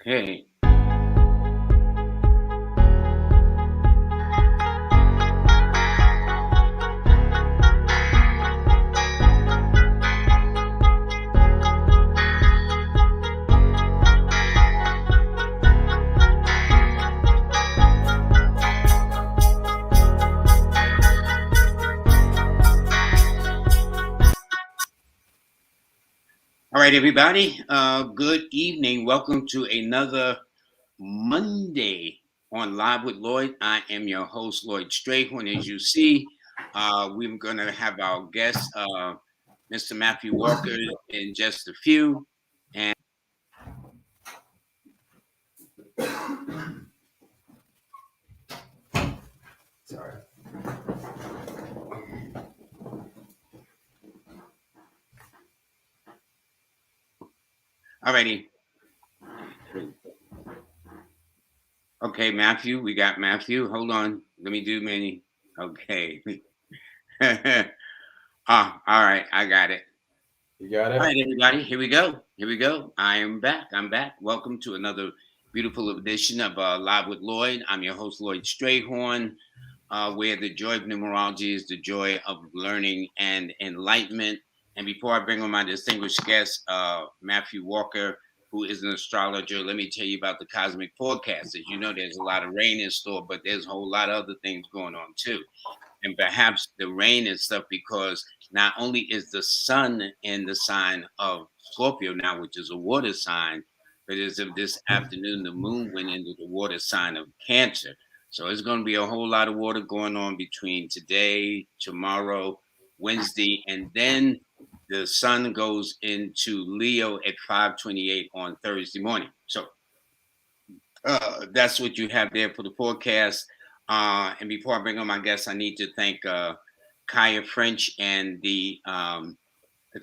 Okay. All right, everybody. Good evening. Welcome to another Monday on Live with Lloyd. I am your host, Lloyd Strayhorn. As you see, we're going to have our guest, Mr. Matthew Walker, in just a few. And Sorry. all righty. Okay, Matthew. We got Matthew. Hold on. Let me do many. Okay. All right. I got it. You got it? All right, everybody. Here we go. Here we go. I am back. I'm back. Welcome to another beautiful edition of Live with Lloyd. I'm your host, Lloyd Strayhorn, where the joy of numerology is the joy of learning and enlightenment. And before I bring on my distinguished guest, Matthew Walker, who is an astrologer, let me tell you about the cosmic forecast. As you know, there's a lot of rain in store, but there's a whole lot of other things going on too. And perhaps the rain and stuff because not only is the sun in the sign of Scorpio now, which is a water sign, but as of this afternoon, the moon went into the water sign of Cancer. So it's going to be a whole lot of water going on between today, tomorrow, Wednesday, and then the sun goes into Leo at 5:28 on Thursday morning. So that's what you have there for the forecast. And before I bring on my guests, I need to thank Kaya French and the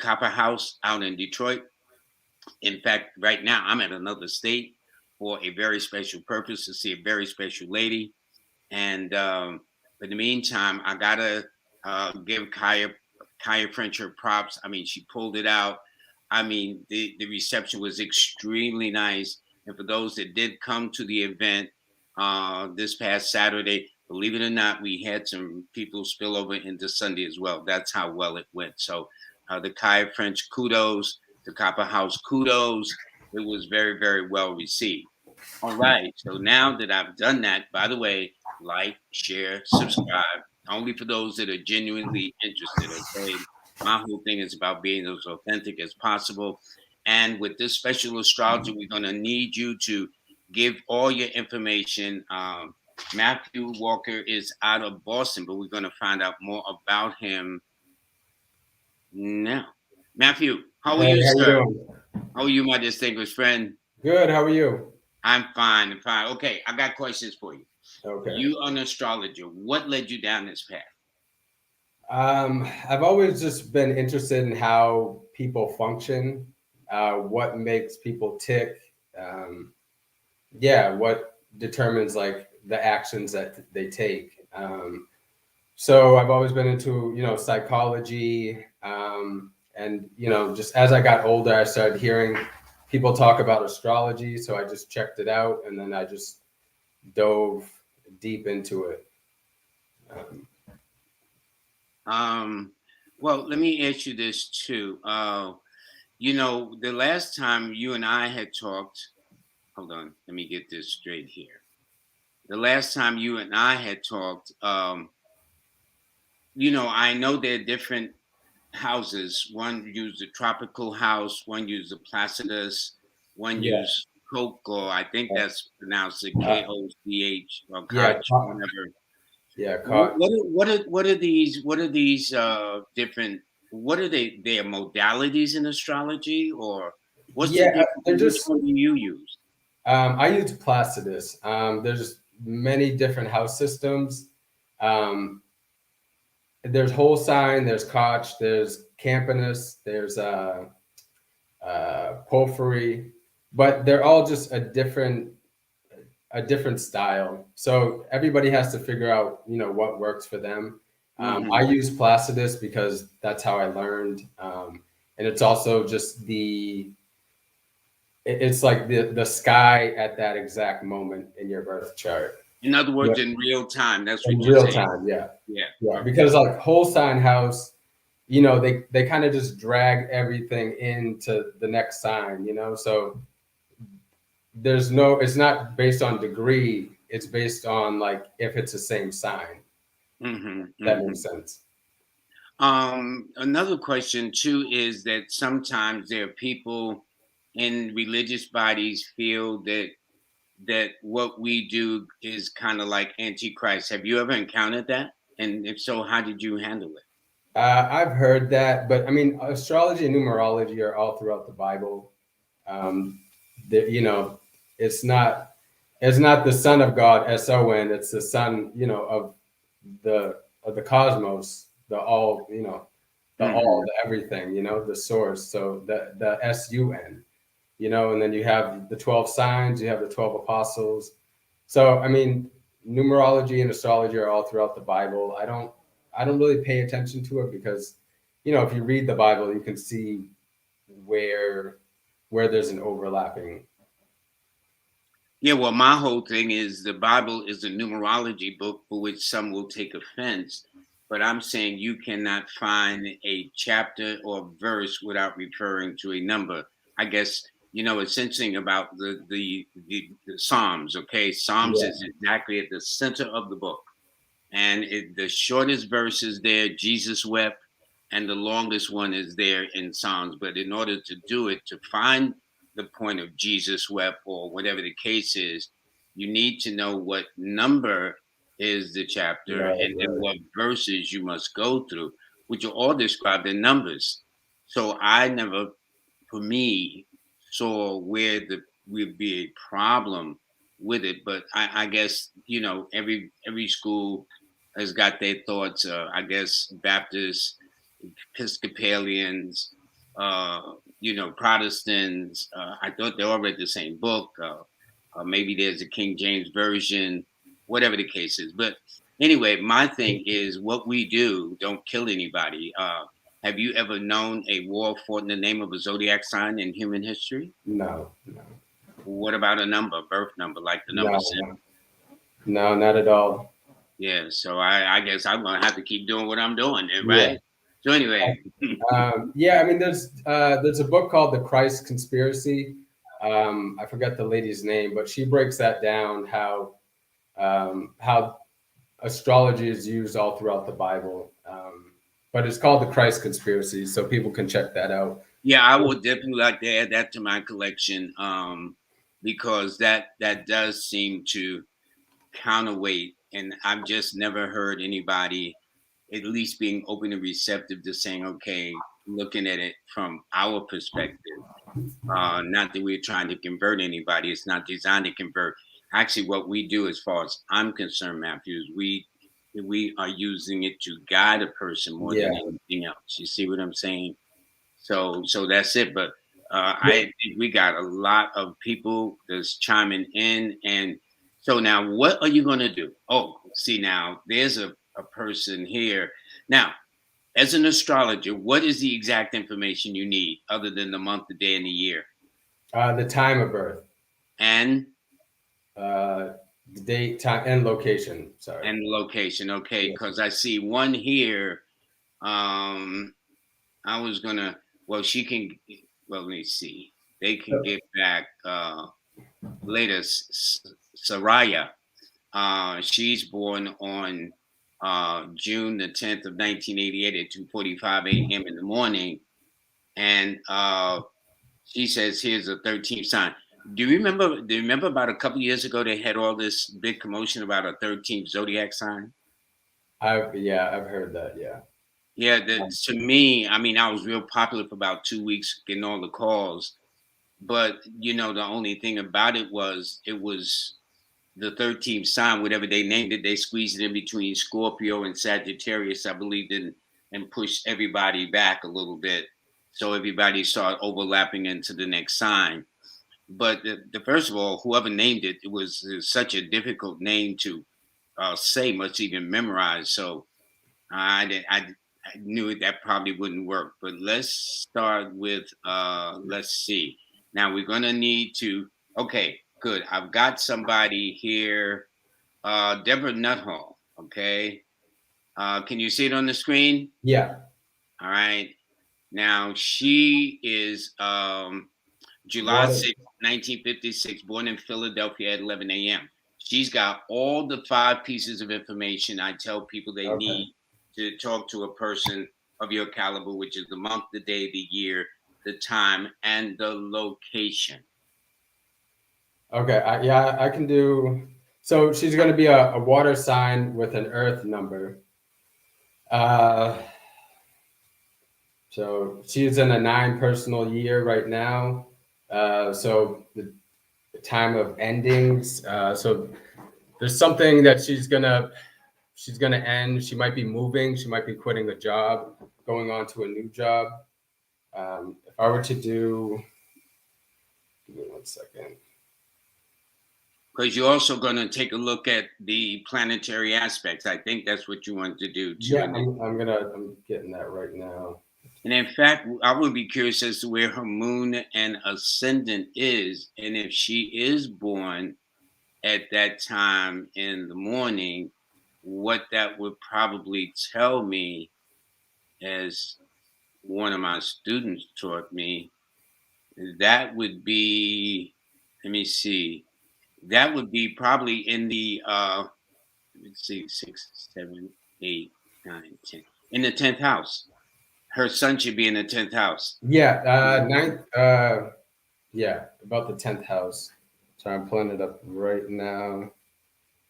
Copper House out in Detroit. In fact, right now I'm at another state for a very special purpose to see a very special lady. And in the meantime, I gotta give Kaya French her props. I mean, she pulled it out. I mean, the reception was extremely nice. And for those that did come to the event this past Saturday, believe it or not, we had some people spill over into Sunday as well. That's how well it went. So the Kaya French, kudos. The Copper House, kudos. It was very, very well received. All right. So now that I've done that, by the way, like, share, subscribe, only for those that are genuinely interested. Okay. My whole thing is about being as authentic as possible. And with this special astrology, we're going to need you to give all your information. Matthew Walker is out of Boston, but we're going to find out more about him now. Matthew, how are you, sir? How are you, my distinguished friend? Good. How are you? I'm fine. I'm fine. Okay, I got questions for you. Okay. You are an astrologer. What led you down this path? I've always just been interested in how people function, what makes people tick. What determines like the actions that they take. So I've always been into, psychology. And, just as I got older, I started hearing people talk about astrology. So I just checked it out and then I just dove deep into it. Well, let me ask you this too. The last time you and I had talked, hold on, let me get this straight here. The last time you and I had talked, I know there are different houses. One used the tropical house, one used the Placidus, one used Koch, or I think that's pronounced it Koch or Koch, whatever. Yeah, Koch. What are these different? What are their modalities in astrology, or what's the difference? Which one do you use? I use Placidus. There's many different house systems. There's whole sign, there's Koch, there's Campanus, there's Porphyry, but they're all just a different style. So everybody has to figure out, what works for them. I use Placidus because that's how I learned. And it's also just the it's like the sky at that exact moment in your birth chart. In other Yeah, words, in real time. That's in what you're real saying. time. Yeah, Yeah. yeah. Okay. Because like whole sign house, they kind of just drag everything into the next sign. So it's not based on degree. It's based on like if it's the same sign. Mm-hmm, That mm-hmm. makes sense. Another question too is that sometimes there are people in religious bodies feel that what we do is kind of like antichrist. Have you ever encountered that? And if so, how did you handle it? I've heard that, but I mean, astrology and numerology are all throughout the Bible. Um, it's not the Son of God, SON. It's the Son, of the cosmos, the all, the all, Mm-hmm. the everything, the source. So the SUN, and then you have the 12 signs, you have the 12 apostles. So I mean, numerology and astrology are all throughout the Bible. I don't really pay attention to it because, if you read the Bible, you can see where where there's an overlapping. Yeah, well, my whole thing is the Bible is a numerology book for which some will take offense, but I'm saying you cannot find a chapter or verse without referring to a number. I guess it's interesting about the Psalms. Okay, Psalms Yeah, is exactly at the center of the book, and the shortest verse is there. Jesus wept, and the longest one is there in Psalms. But in order to do it, to find the point of Jesus wept or whatever the case is, you need to know what number is the chapter right, and then right. what verses you must go through, which are all described in numbers. So I never, for me, saw where the would be a problem with it. But I guess every school has got their thoughts. I guess Baptists, Episcopalians, Protestants. I thought they all read the same book. Maybe there's a King James version, whatever the case is. But anyway, my thing is what we do don't kill anybody. Have you ever known a war fought in the name of a zodiac sign in human history? No, no, What about a number, birth number, like the number no, seven? no, no, not at all. Yeah, so I guess I'm gonna have to keep doing what I'm doing then, Yeah. right? So anyway, Yeah, I mean, there's a book called The Christ Conspiracy. I forget the lady's name, but she breaks that down how astrology is used all throughout the Bible. But it's called The Christ Conspiracy, so people can check that out. yeah, I would definitely like to add that to my collection, because that does seem to counterweight, and I've just never heard anybody at least being open and receptive to saying, okay, looking at it from our perspective. Not that we're trying to convert anybody. It's not designed to convert. Actually, what we do, as far as I'm concerned, Matthew, is we are using it to guide a person more than Yeah. anything else. You see what I'm saying? So that's it. But I think we got a lot of people that's chiming in, and so now what are you going to do? Oh, see, now there's a person here. Now, as an astrologer, what is the exact information you need other than the month, the day, and the year? The time of birth, and uh, the date, time, and location. Sorry. and location. Okay, Yeah. because I see one here. Um, I was gonna. Well, she can. Well, let me see. They can get back later. Saraya. She's born on June the 10th of 1988 at 2:45 a.m. in the morning, and she says here's a 13th sign. Do you remember about a couple years ago they had all this big commotion about a 13th zodiac sign? I've heard that. Yeah. Yeah, to me, I mean, I was real popular for about 2 weeks, getting all the calls. But the only thing about it was the 13th sign, whatever they named it. They squeezed it in between Scorpio and Sagittarius, I believe, and pushed everybody back a little bit, so everybody started overlapping into the next sign. But the first of all, whoever named it, it was such a difficult name to say, much even memorize. So I knew that probably wouldn't work. But let's start with let's see. Now we're going to need to, okay, good. I've got somebody here, Deborah Nut Hall. Okay. Can you see it on the screen? Yeah. All right. Now she is July Water. 6th, 1956, born in Philadelphia at 11 a.m. She's got all the 5 pieces of information I tell people they Okay. need to talk to a person of your caliber, which is the month, the day, the year, the time, and the location. Okay. Yeah, I can do. So she's going to be a water sign with an earth number. Uh, so she's in a 9 personal year right now. So the time of endings. So there's something that she's gonna end. She might be moving. She might be quitting a job, going on to a new job. If I were to do, give me 1 second. Because you're also going to take a look at the planetary aspects. I think that's what you want to do too. Yeah, I'm getting that right now. And in fact, I would be curious as to where her moon and ascendant is. And if she is born at that time in the morning, what that would probably tell me, as one of my students taught me, that would be, let me see, that would be probably in the, let's see, 6, 7, 8, 9, 10, in the 10th house. Her son should be in the 10th house. Yeah, ninth. Yeah, about the 10th house. So I'm pulling it up right now.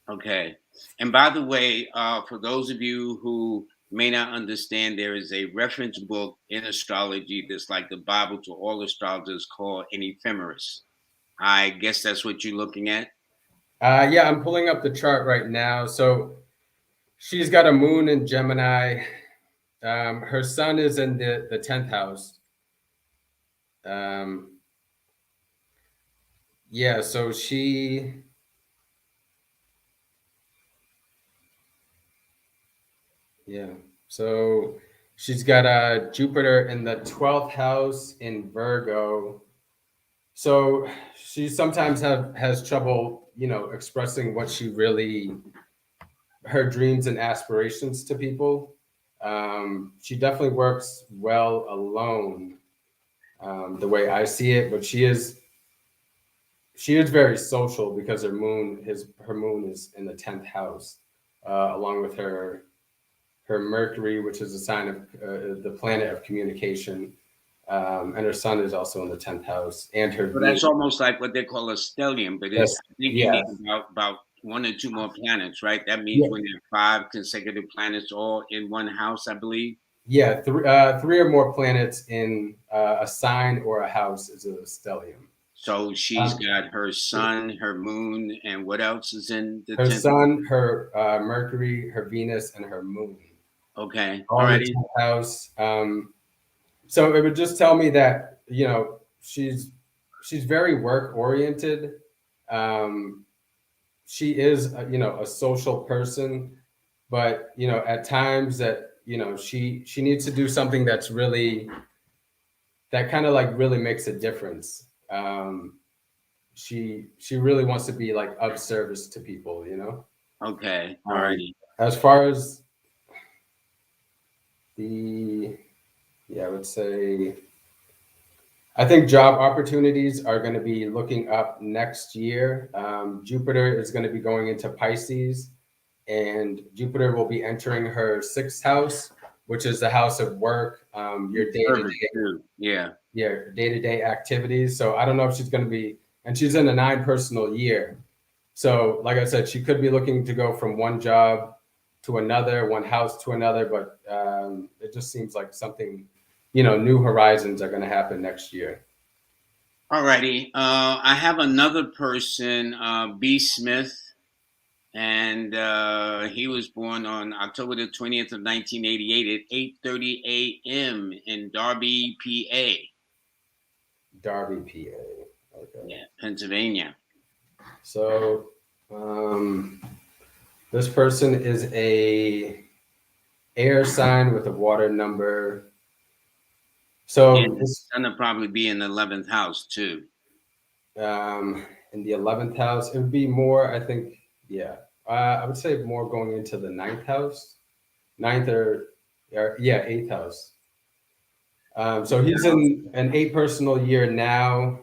Okay. And by the way, for those of you who may not understand, there is a reference book in astrology that's like the Bible to all astrologers called an ephemeris. I guess that's what you're looking at. Yeah, I'm pulling up the chart right now. So she's got a moon in Gemini. Her sun is in the 10th house. Yeah, so so she's got a Jupiter in the 12th house in Virgo. So she sometimes has trouble, expressing what she really, her dreams and aspirations to people. She definitely works well alone, the way I see it, but she is very social because her moon is in the 10th house, along with her Mercury, which is a sign of the planet of communication, and her sun is also in the 10th house, and her So Venus. that's almost like what they call a stellium, but Yes, I think you yes, need about 1 or 2 more planets, right? That means yeah, when you have 5 consecutive planets all in one house, I believe. yeah. Three or more planets in a sign or a house is a stellium. So she's Um, got her sun, her moon, and what else is in the her 10th? sun, her Mercury, her Venus, and her moon, Okay. all in the Alrighty. 10th house. So it would just tell me that she's very work oriented. Um, she is a social person, but at times that she needs to do something that kind of like really makes a difference. She really wants to be like of service to people. Okay. um, Alrighty. as far as the yeah, I would say I think job opportunities are going to be looking up next year. Jupiter is going to be going into Pisces, and Jupiter will be entering her 6th house, which is the house of work, your day to Service day, too. Yeah. activities. So I don't know if she's going to be, and she's in a 9 personal year. So, like I said, she could be looking to go from one job to another, one house to another, but it just seems like something, new horizons are going to happen next year. Alrighty. I have another person, B. Smith, and he was born on October the 20th of 1988 at 8:30 a.m. in Darby, PA. Darby, PA. Okay. Yeah, Pennsylvania. So, this person is a air sign with a water number. So And this, it's gonna probably be in the 11th house too. In the 11th house, it would be more, I think, yeah. I would say more going into the ninth house, ninth or yeah, eighth house. So he's in an 8 personal year now.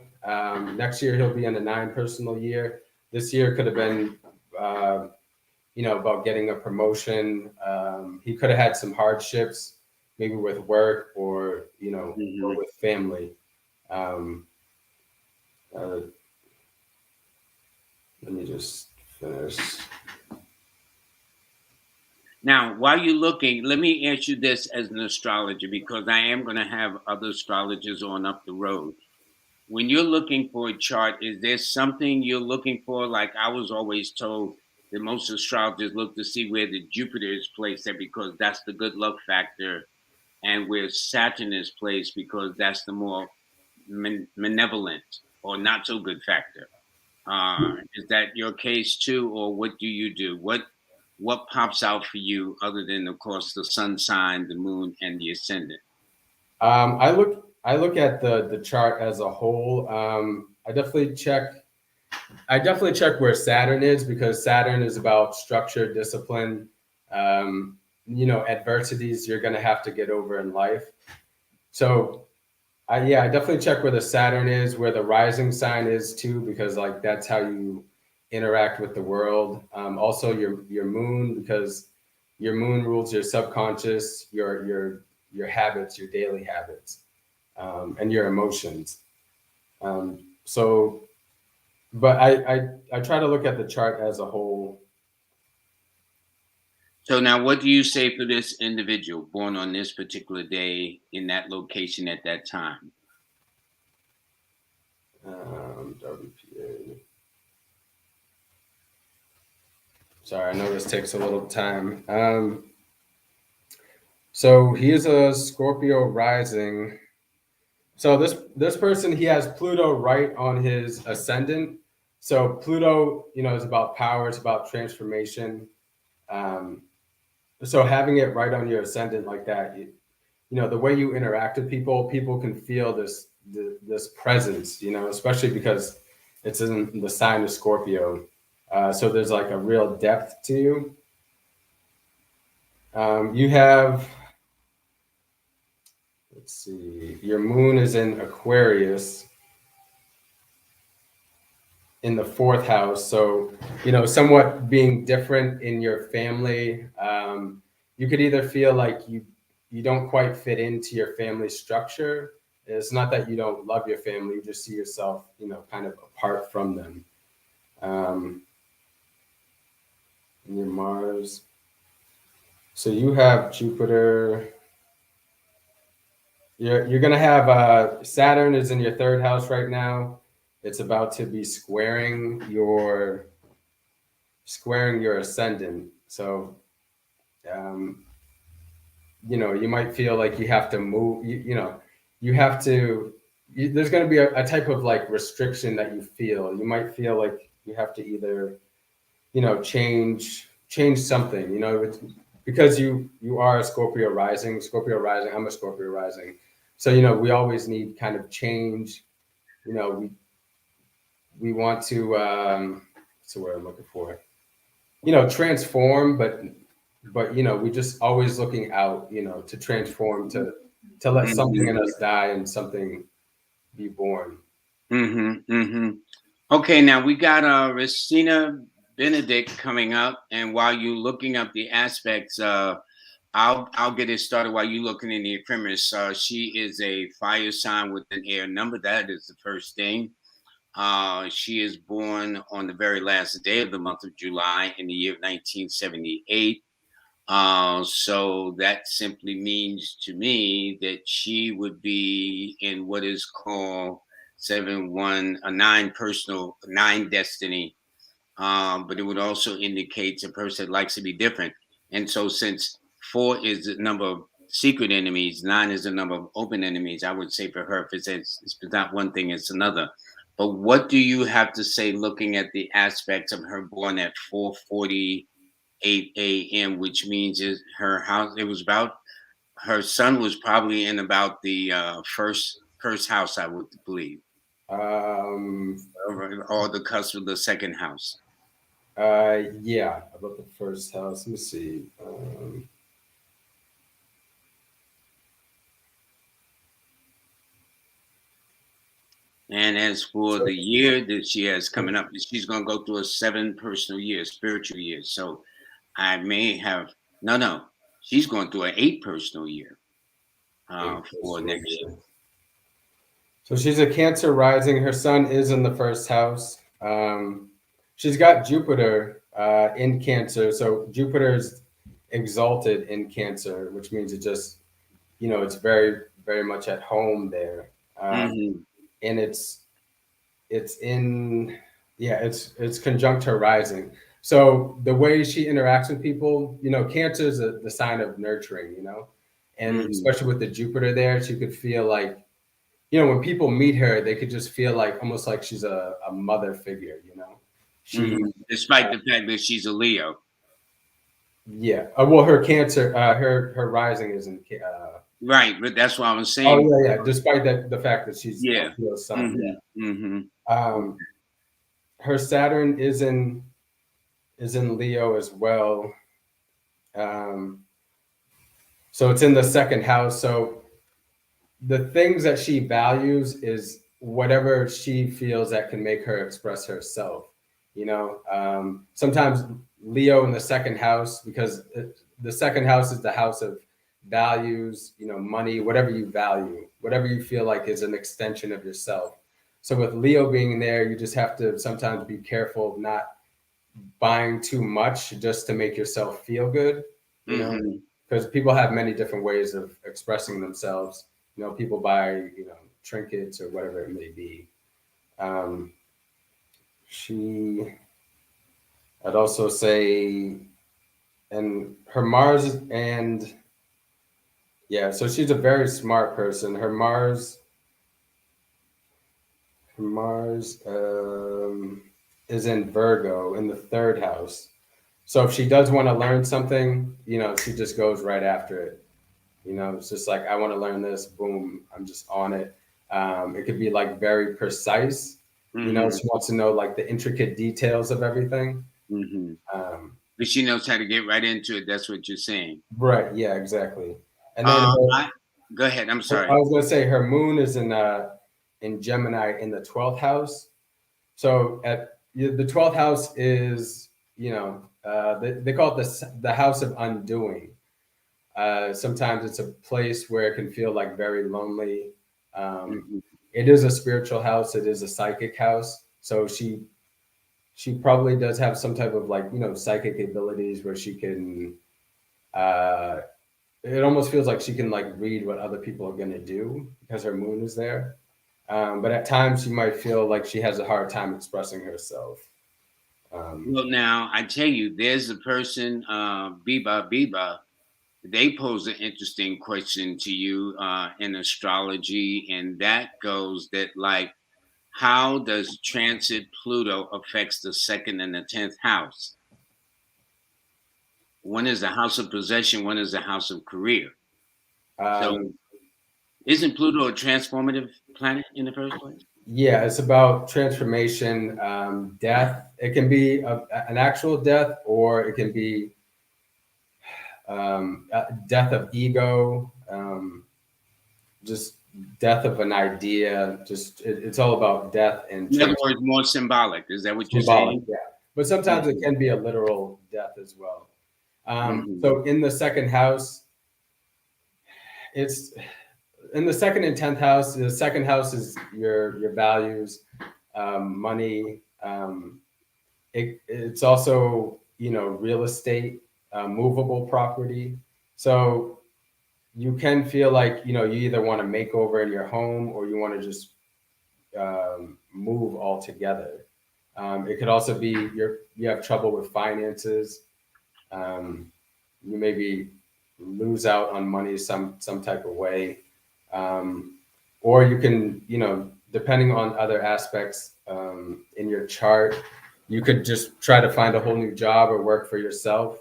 Next year he'll be in a 9 personal year. This year could have been, uh, about getting a promotion. He could have had some hardships, maybe with work or or Mhm. with family. Um, uh, Let me just finish. Now, while you're looking, let me ask you this as an astrologer, because I am going to have other astrologers on up the road. When you're looking for a chart, is there something you're looking for? Like I was always told that most astrologers look to see where the Jupiter is placed at because that's the good luck factor, and where Saturn is placed because that's the more malevolent or not so good factor. Is that your case too, or what do you do? What pops out for you other than, of course, the sun sign, the moon, and the ascendant? I look at the chart as a whole. I definitely check where Saturn is because Saturn is about structure, discipline, adversities you're going to have to get over in life. So I definitely check where the Saturn is, where the rising sign is too, because like that's how you interact with the world. Also your moon, because your moon rules your subconscious, your habits, your daily habits, and your emotions. So, but I try to look at the chart as a whole. So now, what do you say for this individual born on this particular day in that location at that time? WPA. Sorry, I know this takes a little time. So he is a Scorpio rising. So this person, he has Pluto right on his ascendant. So Pluto, is about power, it's about transformation. Um, so having it right on your ascendant like that, the way you interact with people, people can feel this presence, especially because it's in the sign of Scorpio. So there's like a real depth to you. You have, let's see, your moon is in Aquarius in the 4th house. So, somewhat being different in your family. You could either feel like you don't quite fit into your family structure. It's not that you don't love your family, you just see yourself, kind of apart from them. Um, and your Mars. So you have Jupiter. You're gonna have Saturn is in your 3rd house right now. It's about to be squaring your ascendant. So um, you might feel like you have to move. You have to. There's going to be a type of like restriction that you feel. You might feel like you have to either change something. Because you are a Scorpio rising. Scorpio rising. I'm a Scorpio rising. So we always need kind of change. We want to. What's the word I'm looking for? Transform, but we just always looking out, to transform, to let something Mm-hmm. in us die and something be born. Mm-hmm. Mm-hmm. Okay, now we got Racina Benedict coming up, and while you're looking up the aspects, I'll get it started while you're looking in the ephemeris. She is a fire sign with an air number. That is the first thing. She is born on the very last day of the month of July in the year 1978. So that simply means to me that she would be in what is called 7-1, a 9 personal, 9 destiny. But it would also indicate a person that likes to be different. And so, since 4 is the number of secret enemies, 9 is the number of open enemies, I would say for her, if it's not one thing, it's another. But what do you have to say looking at the aspects of her born at 4:48 a.m., which means is her house? It was about her son was probably in about the first house, I would believe. Um, or the cusp of the second house. yeah, about the first house. Let me see. And as for So, the year that she has coming up, she's going to go through a 7 personal year, spiritual year. So I may have, no, she's going through an 8 personal year eight for personal next year. years. So she's a Cancer rising. Her sun is in the first house. She's got Jupiter in Cancer. So Jupiter's exalted in Cancer, which means it just, it's very, very much at home there. Mm-hmm. And it's in, yeah, it's conjunct her rising. So the way she interacts with people, Cancer is the sign of nurturing, and Mm-hmm. especially with the Jupiter there, she could feel like, when people meet her, they could just feel like almost like she's a mother figure. She, Mm-hmm. Despite the fact that she's a Leo. yeah. Well, her Cancer, her rising isn't. Right, but that's what I was Oh saying. yeah, yeah. Despite that, the fact that she's Yeah. Leo's son, Mm-hmm. yeah. Mm-hmm. Her Saturn is in Leo as well. Um, so it's in the second house. So the things that she values is whatever she feels that can make her express herself. Sometimes Leo in the second house, because the second house is the house of values, money, whatever you value, whatever you feel like is an extension of yourself. So with Leo being there, you just have to sometimes be careful of not buying too much just to make yourself feel good, you know, Mm-hmm. because people have many different ways of expressing themselves. People buy, trinkets or whatever it may be. Um, she, I'd also say, and her Mars and yeah, so she's a very smart person. Her Mars is in Virgo in the third house. So if she does want to learn something, she just goes right after it. It's just like, I want to learn this, boom, I'm just on it. It could be like very precise. Mm-hmm. She wants to know like the intricate details of everything. Mm-hmm. Um, But she knows how to get right into it. That's what you're saying. right. Yeah, exactly. And then I go ahead. I'm I sorry. was going to say her moon is in Gemini in the 12th house. So the 12th house is, they call it the house of undoing. Sometimes it's a place where it can feel like very lonely. Um, Mm-hmm. it is a spiritual house. It is a psychic house. So she probably does have some type of like, psychic abilities where she can, uh, it almost feels like she can like read what other people are going to do because her moon is there. But at times she might feel like she has a hard time expressing herself. Um, Well, now I tell you, there's a person, Biba. They pose an interesting question to you in astrology, and that goes that like, how does transit Pluto affects the second and the 10th house? One is the house of possession, one is the house of career. So, um, isn't Pluto a transformative planet in the first place? yeah, it's about transformation, death. It can be an actual death, or it can be death of ego, just death of an idea. Just it's all about death and In other words, more symbolic. Is that what you're symbolic, saying? yeah. But sometimes it Mm-hmm. can be a literal death as well. Mm-hmm. So in the second house, it's in the second and 10th house. The second house is your values, money. It's also real estate, movable property. So you can feel like you either want to make over in your home or you want to just move altogether. It could also be you have trouble with finances. Um, you maybe lose out on money some type of way, um, or you can depending on other aspects in your chart, you could just try to find a whole new job or work for yourself.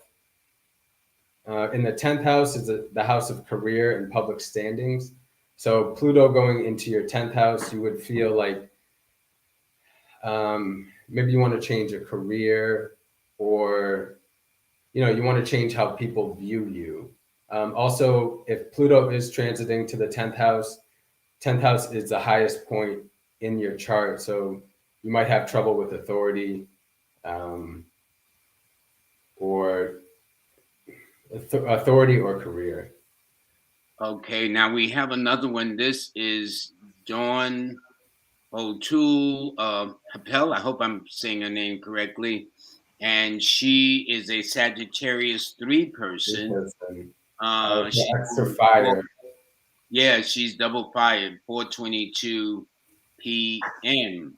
In the 10th house is the house of career and public standings. So Pluto going into your 10th house, you would feel like Maybe you want to change a career, or you want to change how people view you. Also, if Pluto is transiting to the 10th house is the highest point in your chart, so you might have trouble with authority, or authority or career. Okay, now we have another one. This is Dawn O'Toole Happel. I hope I'm saying her name correctly. And she is a Sagittarius 3 person. She Extra fire. yeah, she's double fired, 4:22 p.m.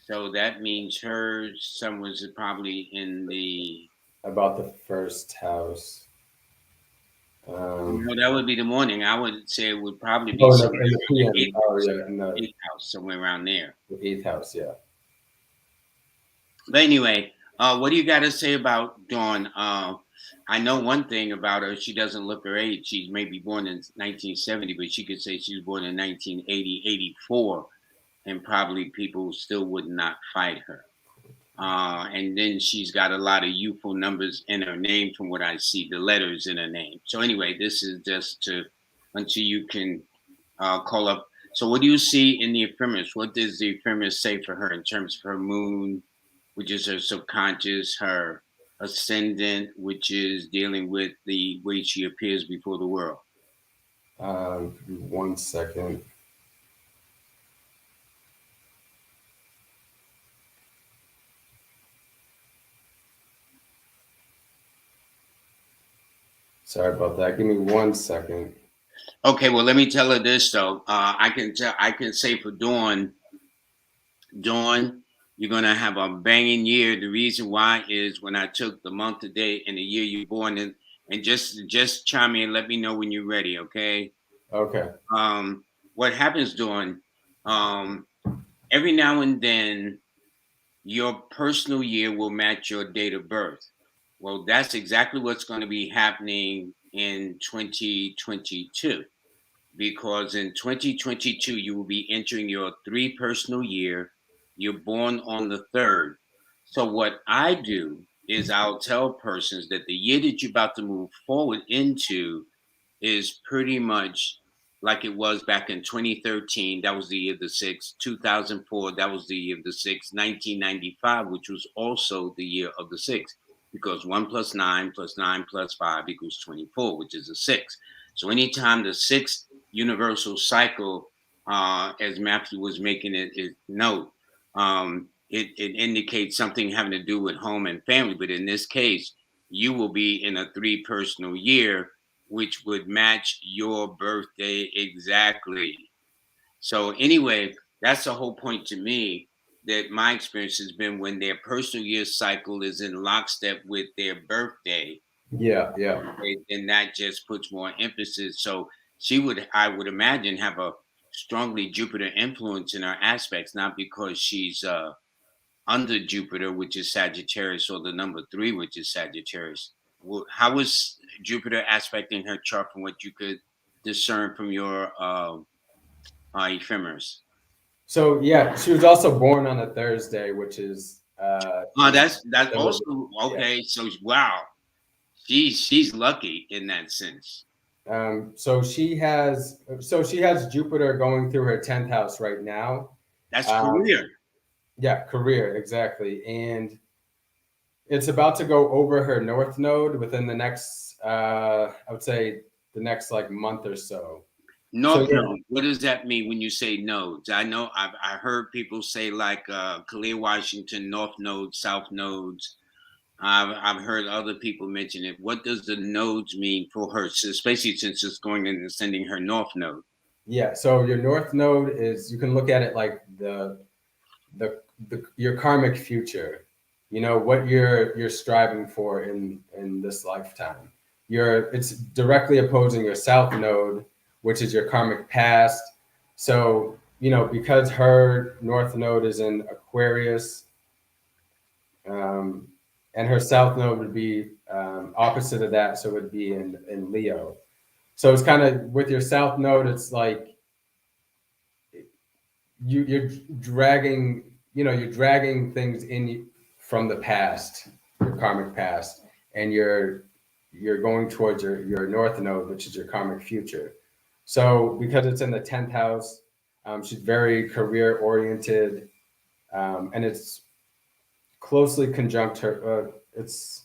So that means her sun was probably in the. About the first house. No, that would be the morning. I would say it would probably be In somewhere the in PM. the eighth, Oh yeah, in the eighth house, somewhere around there. 8th house. Yeah. But anyway, what do you got to say about Dawn? I know one thing about her. She doesn't look her age. She may be born in 1970, but she could say she was born in 1980, 84, and probably people still would not fight her. And then she's got a lot of youthful numbers in her name from what I see, the letters in her name. So anyway, this is just to, until you can call up. So what do you see in the ephemeris? What does the ephemeris say for her in terms of her moon, which is her subconscious, her ascendant, which is dealing with the way she appears before the world? 1 second. Sorry about that. Give me 1 second. Okay, well, let me tell her this though. I can say for Dawn, you're gonna have a banging year. The reason why is when I took the month, the day, and the year you're born in, and just chime in. Let me know when you're ready. Okay. Okay. What happens, Dawn? Um, every now and then, your personal year will match your date of birth. Well, that's exactly what's going to be happening in 2022, because in 2022 you will be entering your 3 personal year. You're born on the 3rd. So what I do is I'll tell persons that the year that you're about to move forward into is pretty much like it was back in 2013. That was the year of the 6. 2004, that was the year of the 6. 1995, which was also the year of the 6, because 1 plus 9 plus 9 plus 5 equals 24, which is a 6. So anytime the 6th universal cycle, as Matthew was making it note, it indicates something having to do with home and family. But in this case, you will be in a 3 personal year, which would match your birthday exactly. So anyway, that's the whole point to me, that my experience has been when their personal year cycle is in lockstep with their birthday, Yeah. then that just puts more emphasis. So I would imagine, have a strongly Jupiter influence in her aspects, not because she's under Jupiter, which is Sagittarius, or the number 3, which is Sagittarius. How was Jupiter aspecting her chart from what you could discern from your ephemeris? So yeah, she was also born on a Thursday, which is Oh, that's middle of also yeah. okay. So wow, she's lucky in that sense. So she has Jupiter going through her 10th house right now. That's Um, career. yeah, career, exactly. And it's about to go over her North Node within the next, I would say, the next like month or so. So North yeah, node. What does that mean when you say nodes? I know I heard people say like Khalil Washington, North Node, South Nodes. I've heard other people mention it. What does the nodes mean for her, especially since it's going and sending her North Node? yeah. So your North Node is, you can look at it like the your karmic future. You know what you're striving for in this lifetime. It's directly opposing your South Node, which is your karmic past. So because her North Node is in Aquarius, um, and her South Node would be opposite of that, so it would be in Leo. So it's kind of with your South Node, it's like you're dragging you're dragging things in from the past, your karmic past, and you're going towards your north node, which is your karmic future. So because it's in the 10th house, she's very career oriented, and it's closely conjunct her. It's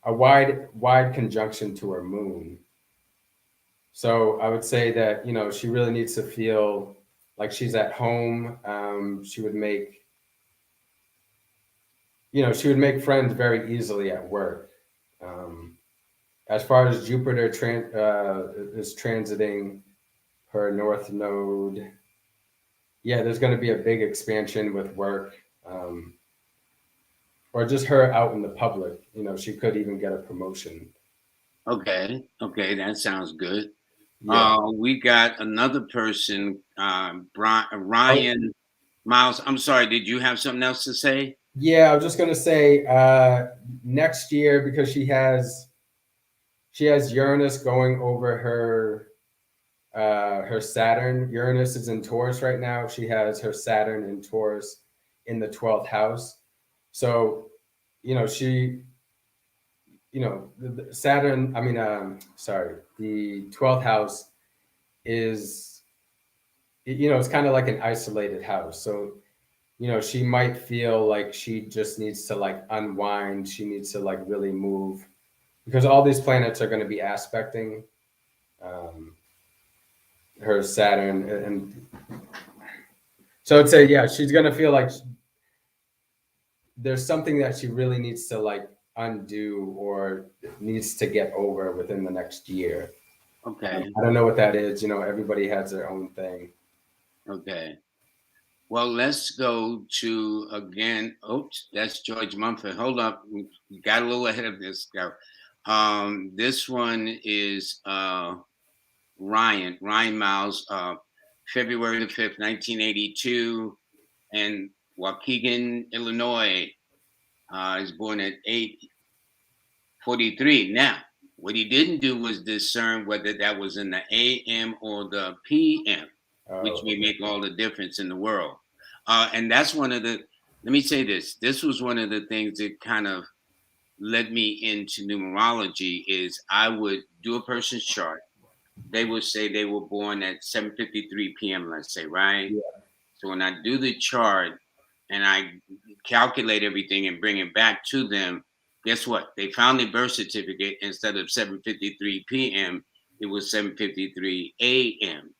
a wide conjunction to her moon. So I would say that she really needs to feel like she's at home. She would make friends very easily at work. Um, as far as Jupiter is transiting her north node, yeah, there's going to be a big expansion with work, or just her out in the public. She could even get a promotion. Okay. Okay. That sounds good. Yeah. We got another person, Oh, Ryan Miles. I'm sorry. Did you have something else to say? yeah. I was just going to say next year, because she has Uranus going over her Saturn. Uranus is in Taurus right now. She has her Saturn in Taurus in the 12th house. So, she, Saturn, I mean, sorry, the 12th house is, it's kind of like an isolated house. So, she might feel like she just needs to like unwind. She needs to like really move because all these planets are going to be aspecting um, her Saturn. And so I'd say, yeah, she's going to feel like there's something that she really needs to like undo or needs to get over within the next year. Okay. I don't know what that is. Everybody has their own thing. Okay. Well, let's go to again. Oops, that's George Mumford. Hold up. We got a little ahead of this guy. This one is Ryan Miles, February the 5th, 1982, in Waukegan, Illinois. He's born at 8:43. Now, what he didn't do was discern whether that was in the AM or the PM, which Oh, may okay. make all the difference in the world. And that's one of the, let me say this. This was one of the things that kind of led me into numerology is I would do a person's chart. They would say they were born at 7:53 p.m., let's say, right? Yeah. So when I do the chart and I calculate everything and bring it back to them, guess what? They found their birth certificate instead of 7:53 p.m., it was 7:53 a.m.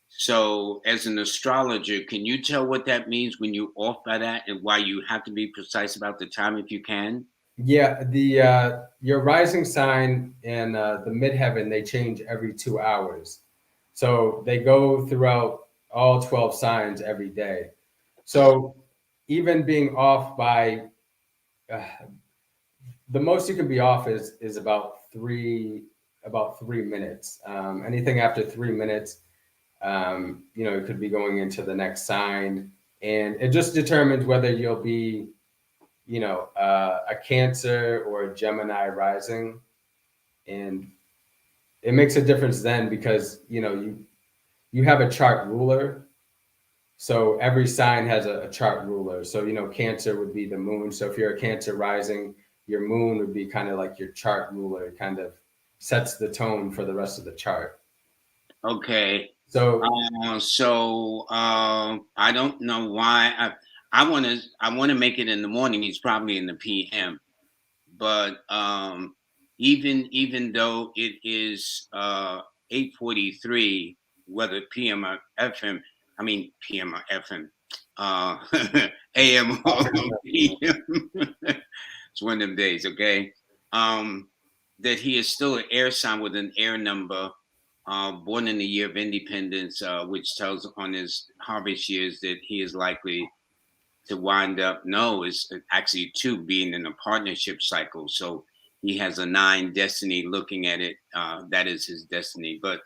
So, as an astrologer, can you tell what that means when you're off by that and why you have to be precise about the time if you can? Yeah, the your rising sign and the midheaven, they change every 2 hours. So they go throughout all 12 signs every day. So even being off by uh, the most you can be off is about 3 minutes. Anything after 3 minutes, it could be going into the next sign, and it just determines whether you'll be a Cancer or a Gemini rising, and it makes a difference then because you have a chart ruler. So every sign has a chart ruler. So Cancer would be the moon. So if you're a Cancer rising, your moon would be kind of like your chart ruler. It kind of sets the tone for the rest of the chart. Okay. So I don't know why I want to make it in the morning. He's probably in the PM, but even though it is 8:43, whether PM or FM, I mean PM or FM, uh, AM or PM, it's one of them days. Okay, um, that he is still an air sign with an air number. Born in the year of independence, which tells on his harvest years that he is likely to wind up, no, it's actually two, being in a partnership cycle. So he has a 9 destiny looking at it. That is his destiny. But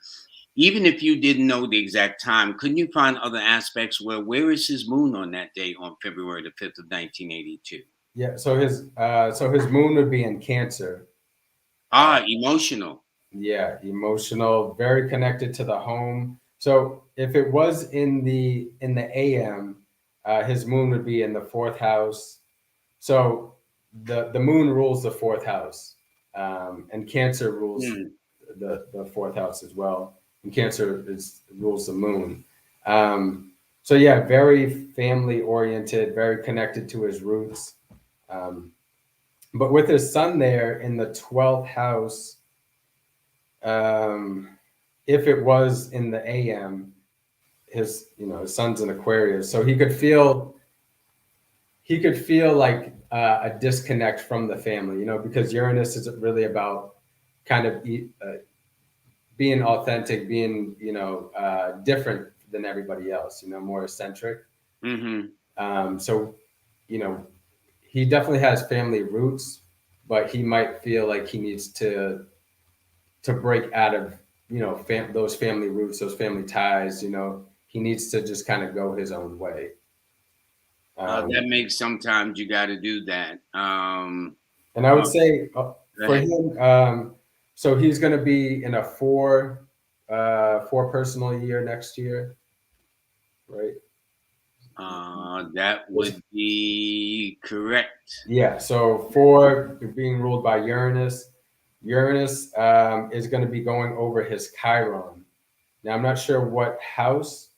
even if you didn't know the exact time, couldn't you find other aspects where is his moon on that day on February the 5th of 1982? yeah, so his moon would be in Cancer. Uh, Emotional. yeah, emotional, very connected to the home. So if it was in the AM, his moon would be in the fourth house. So the moon rules the fourth house, and Cancer rules Hmm. the fourth house as well. And Cancer rules the moon. So yeah, very family oriented, very connected to his roots. Um, but with his sun there in the 12th house, um, if it was in the AM, his sun's in Aquarius, so he could feel like a disconnect from the family, because Uranus is really about kind of being authentic, being different than everybody else, more eccentric. Mm-hmm. So you know he definitely has family roots, but he might feel like he needs to break out of those family roots, those family ties. He needs to just kind of go his own way. That Um, makes sometimes you got to do that. and I would say Go for ahead. him, so he's going to be in a four personal year next year, right? That would be correct. Yeah. So four being ruled by Uranus. Uranus is going to be going over his Chiron. Now I'm not sure what house,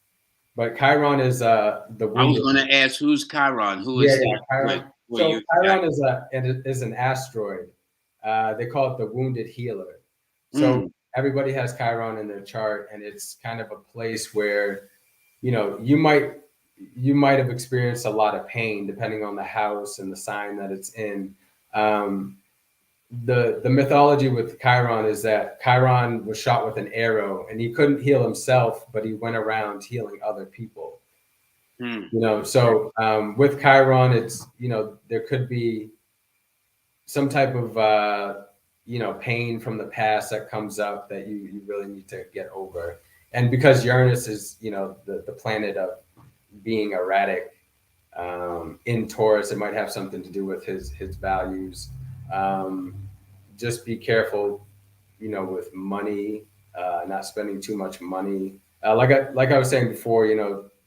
but Chiron is the I was wounded. going to ask who's Chiron? Who Yeah, is yeah, that with Chiron. for So you guys? Chiron is an asteroid. They call it the wounded healer. So Mm, everybody has Chiron in their chart, and it's kind of a place where you might have experienced a lot of pain depending on the house and the sign that it's in. Um, the mythology with Chiron is that Chiron was shot with an arrow, and he couldn't heal himself, but he went around healing other people. mm. So with Chiron, it's there could be some type of pain from the past that comes up that you really need to get over. And because Uranus is the planet of being erratic, in Taurus, it might have something to do with his values. Um, just be careful, with money, not spending too much money. Like I was saying before,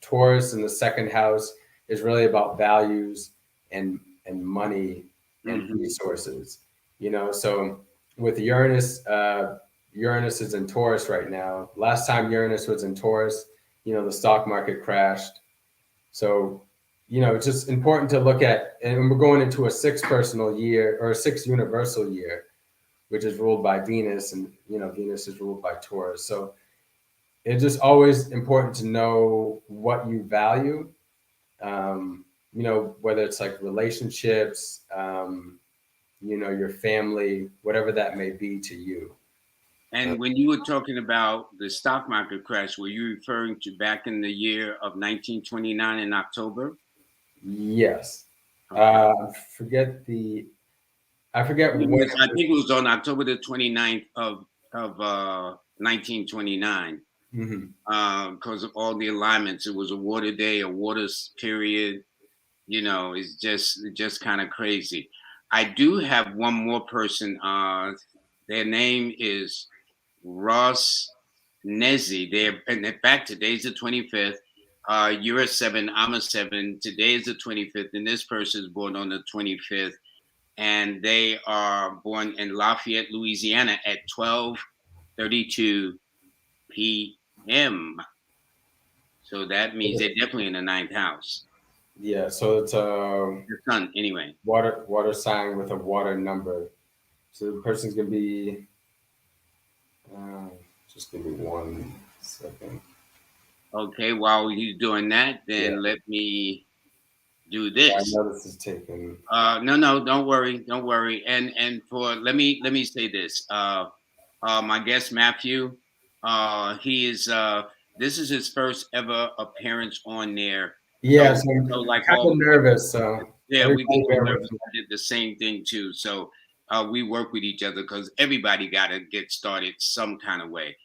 Taurus in the second house is really about values and money and Hmm. resources. So with Uranus is in Taurus right now. Last time Uranus was in Taurus, the stock market crashed. So, it's just important to look at, and we're going into a sixth personal year or a sixth universal year, which is ruled by Venus, and Venus is ruled by Taurus. So it's just always important to know what you value. Whether it's like relationships, your family, whatever that may be to you. And when you were talking about the stock market crash, were you referring to back in the year of 1929 in October? Yes. Okay. I forget what. I think it was on October the 29th of 1929. Mhm. Because of all the alignments. It was a water day, a water period. It's just kind of crazy. I do have one more person. Their name is Ross Nessie. They're and in fact today's the 25th. You're a seven, I'm a seven. Today is the 25th, and this person is born on the 25th. And they are born in Lafayette, Louisiana at 12:32 p.m. So that means they're definitely in the ninth house. Yeah, so it's a The sun, anyway. water sign with a water number. So the person's gonna be. Uh, just give me 1 second. Okay, while he's doing that, Yeah, then let me do I this. know this is taken. No, no, don't worry, don't worry. And for let me say this. My guest Matthew, he is this is his first ever appearance on there. Yeah, So so I'm so like kind of all nervous. So yeah, we get everybody a little bear with nervous. me. I did the same thing too. So we work with each other because everybody got to get started some kind of way.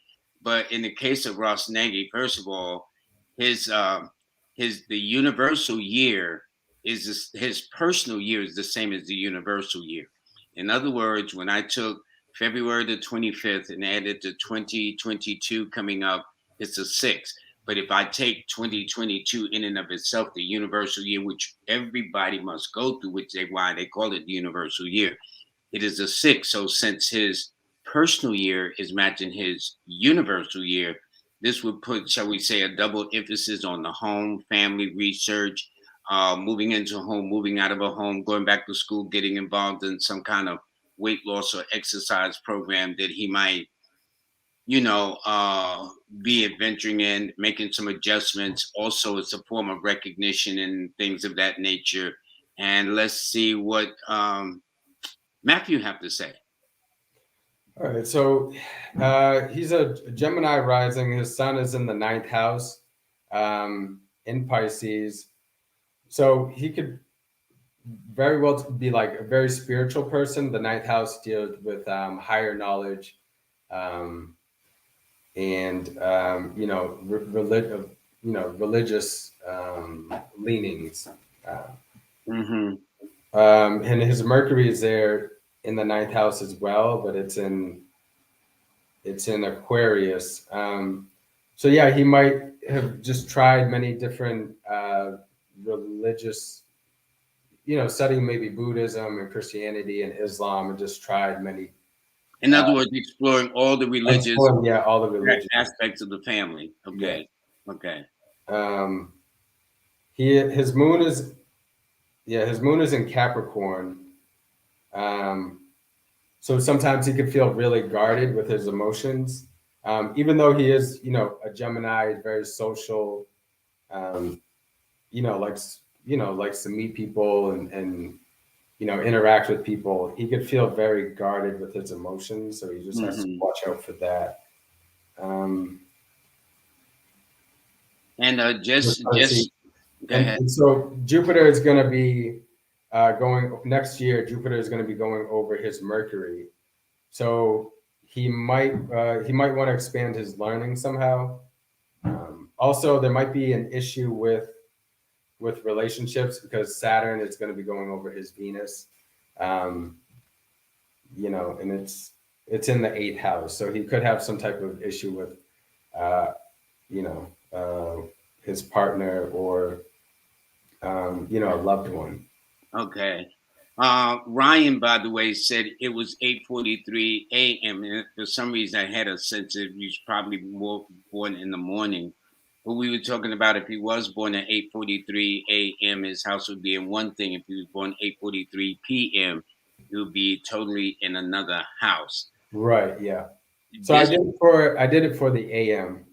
But in the case of Ross Nagy, first of all, his the universal year his personal year is the same as the universal year. In other words, when I took February the 25th and added the 2022 coming up, it's a six. But if I take 2022 in and of itself, the universal year, which everybody must go through, which they why they call it the universal year, it is a six. So since his personal year is matching his universal year, this would put, shall we say, a double emphasis on the home, family, research, moving into a home, moving out of a home, going back to school, getting involved in some kind of weight loss or exercise program that he might, you know, be adventuring in, making some adjustments. Also, it's a form of recognition and things of that nature. And let's see what Matthew have to say. All right, so he's a Gemini rising. His sun is in the ninth house, in Pisces. So he could very well be like a very spiritual person. The ninth house deals with higher knowledge, and religious leanings. And his Mercury is there in the ninth house as well, but it's in Aquarius. So yeah, he might have just tried many different religious, studying maybe Buddhism and Christianity and Islam, and just tried many. In other words, exploring all the religious, all the religious aspects of the family. Okay, yeah. Okay. His moon is in Capricorn. So sometimes he could feel really guarded with his emotions, even though he is, a Gemini, very social, likes to meet people and interact with people. He could feel very guarded with his emotions, so he just has to watch out for that. And so Jupiter is going to be going next year. Jupiter is going to be going over his Mercury, so he might want to expand his learning somehow. Also, there might be an issue with relationships because Saturn is going to be going over his Venus, and it's in the eighth house, so he could have some type of issue with, his partner or, a loved one. Okay. Ryan, by the way, said it was 8:43 a.m. And for some reason, I had a sense that he was probably more born in the morning. But we were talking about if he was born at 8:43 a.m., his house would be in one thing. If he was born 8:43 p.m., it would be totally in another house. Right. Yeah. So I did it for the a.m.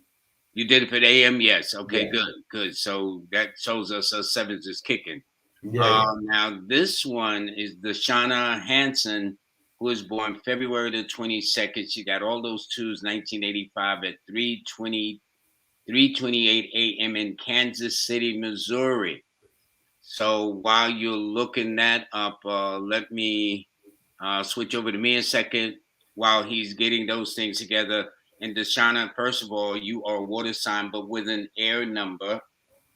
You did it for the a.m. Yes. Okay. Yeah. Good. So that shows us sevens is kicking. Yeah. Now this one is the Shauna Hansen, who was born February the 22nd. She got all those twos, 1985 at 3:28 a.m. in Kansas City, Missouri. So while you're looking that up, let me switch over to me a second while he's getting those things together. And Deshauna, first of all, you are a water sign, but with an air number.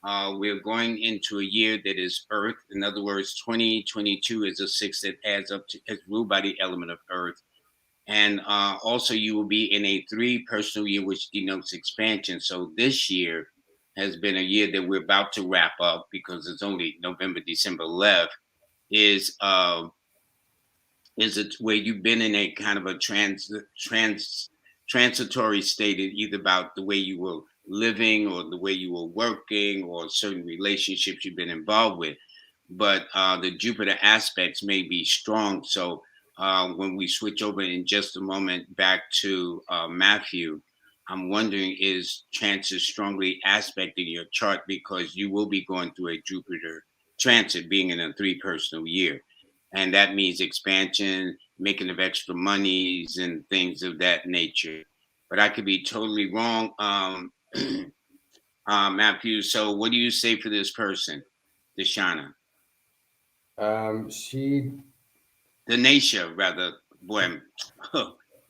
We're going into a year that is Earth. In other words, 2022 is a six that adds up to, is ruled by the element of Earth. And also, you will be in a 3 personal year, which denotes expansion. So this year has been a year that we're about to wrap up because it's only November, December left. Is it where you've been in a kind of a transitory state, either about the way you were living or the way you were working or certain relationships you've been involved with. But the Jupiter aspects may be strong. So when we switch over in just a moment back to Matthew, I'm wondering, is transit strongly aspecting your chart because you will be going through a Jupiter transit being in a 3 personal year. And that means expansion, making of extra monies and things of that nature. But I could be totally wrong, Matthew. So what do you say for this person, Deshauna? Denasia, rather. Boy,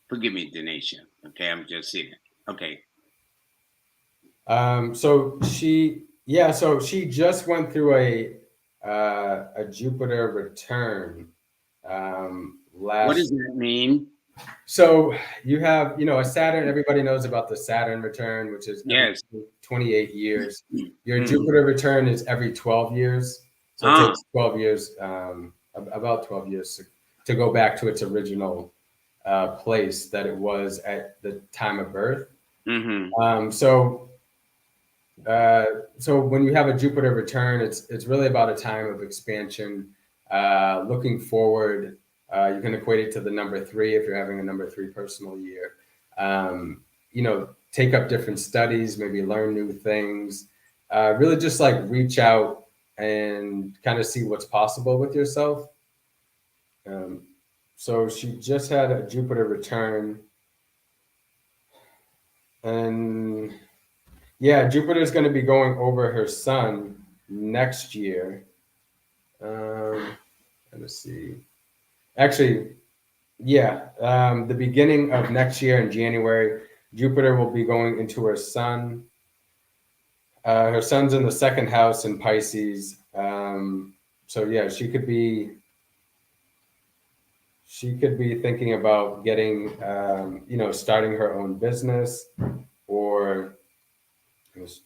forgive me, Denasia. Okay, I'm just seeing it. Okay. So she just went through a Jupiter return. What does that mean? So you have, a Saturn. Everybody knows about the Saturn return, which is every Yes. 28 years. Your Mhm. Jupiter return is every 12 years. So it Ah. takes 12 years, about 12 years to go back to its original place that it was at the time of birth. Mhm. Um, so, uh, so when you have a Jupiter return, it's really about a time of expansion, looking forward. You can equate it to the number three if you're having a number three personal year. Take up different studies, maybe learn new things. Really, just like reach out and kind of see what's possible with yourself. Um, so she just had a Jupiter return, and yeah, Jupiter's going to be going over her sun next year. Let me see. Actually, yeah, the beginning of next year in January, Jupiter will be going into her sun. Her sun's in the second house in Pisces. So yeah, she could be thinking about getting, starting her own business, or it was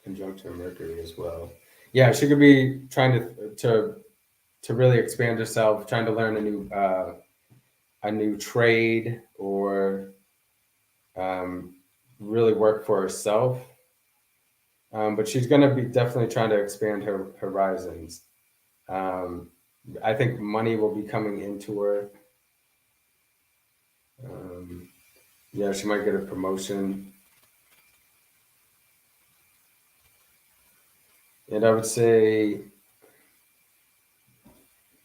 conjunct her Mercury as well. Yeah, she could be trying to really expand herself, trying to learn a new trade, or um, really work for herself. But she's going to be definitely trying to expand her horizons. Um, I think money will be coming into her. Um, yeah, she might get a promotion. And I would say,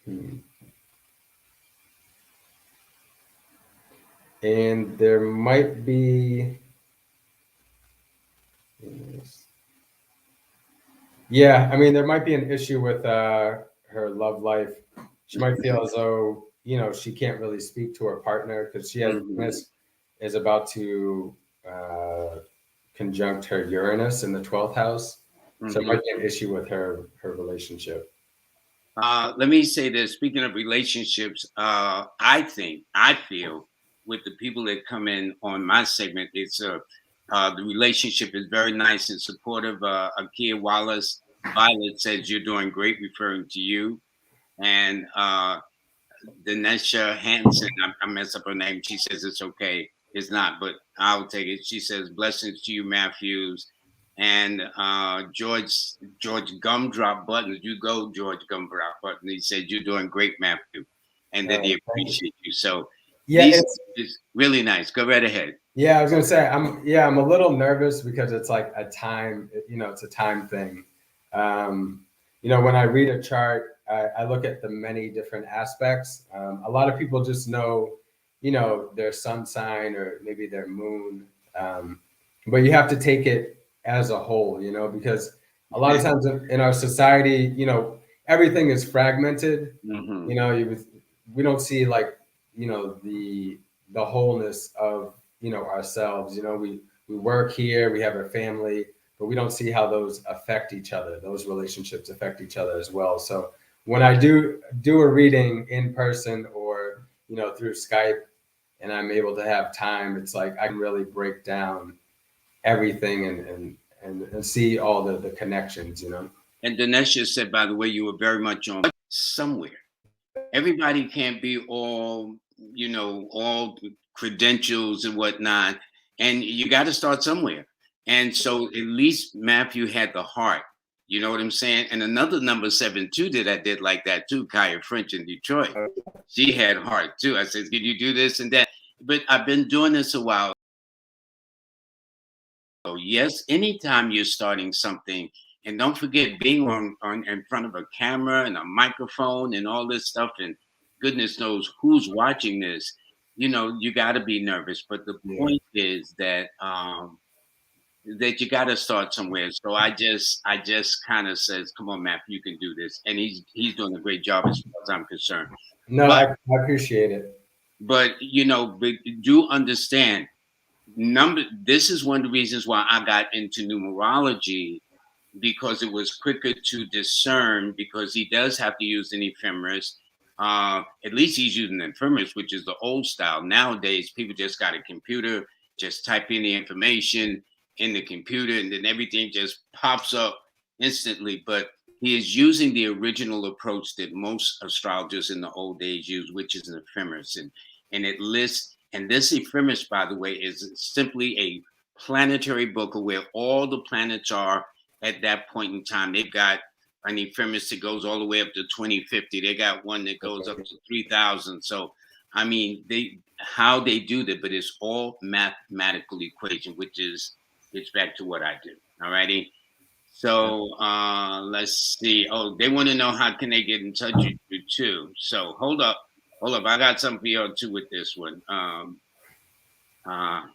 hmm, and there might be, yeah, I mean, there might be an issue with her love life. She might feel as though, she can't really speak to her partner because she has Mhm. Venus is about to uh, conjunct her Uranus in the 12th house. So it Mhm. might be an issue with her relationship. Let me say this. Speaking of relationships, I feel with the people that come in on my segment, it's the relationship is very nice and supportive. Akia Wallace Violet says you're doing great, referring to you, and Danesha Hansen, I mess up her name. She says it's okay. It's not, but I'll take it. She says blessings to you, Matthews. And George Gumdrop Button. You go, George Gumdrop Button. He said you're doing great, Matthew, and that he Thank you. appreciate you. So Yeah, these it's is really nice. Go right ahead. yeah. I was gonna say I'm a little nervous because it's like a time. It's a time thing. When I read a chart, I look at the many different aspects. A lot of people just know, their sun sign or maybe their moon, but you have to take it as a whole. Because a lot of times in our society, everything is fragmented. Hmm. You know, you we don't see like the wholeness of ourselves. We work here, we have our family, but we don't see how those affect each other. Those relationships affect each other as well. So when I do a reading in person, or through Skype, and I'm able to have time, it's like I can really break down everything, and see all the connections. And Danesha said, by the way, you were very much on somewhere. Everybody can't be all credentials and whatnot, and you got to start somewhere. And so at least Matthew had the heart. You know what I'm saying? And another number 7 too that I did like that too, Kaya French in Detroit. She had heart too. I said, "Can you do this and that?" But I've been doing this a while. So yes, anytime you're starting something, and don't forget being on in front of a camera and a microphone and all this stuff, and goodness knows who's watching this. You got to be nervous. But the Yeah. point is that you got to start somewhere. So I just kind of says, "Come on, Matt, you can do this," and he's doing a great job as far as I'm concerned. No, But I appreciate it. but do understand number this is one of the reasons why I got into numerology, because it was quicker to discern, because he does have to use an ephemeris. At least he's using the ephemeris, which is the old style. Nowadays, people just got a computer, just type in the information in the computer, and then everything just pops up instantly. But he is using the original approach that most astrologers in the old days used, which is an ephemeris. And it lists, and this ephemeris, by the way, is simply a planetary book of where all the planets are at that point in time. They've got an ephemeris that goes all the way up to 2050. They got one that goes up to 3,000. So, I mean, how they do that, but it's all mathematical equation, which is it's back to what I do. All righty. So let's see. Oh, they want to know how can they get in touch with you too. So hold up. I got something for you too with this one.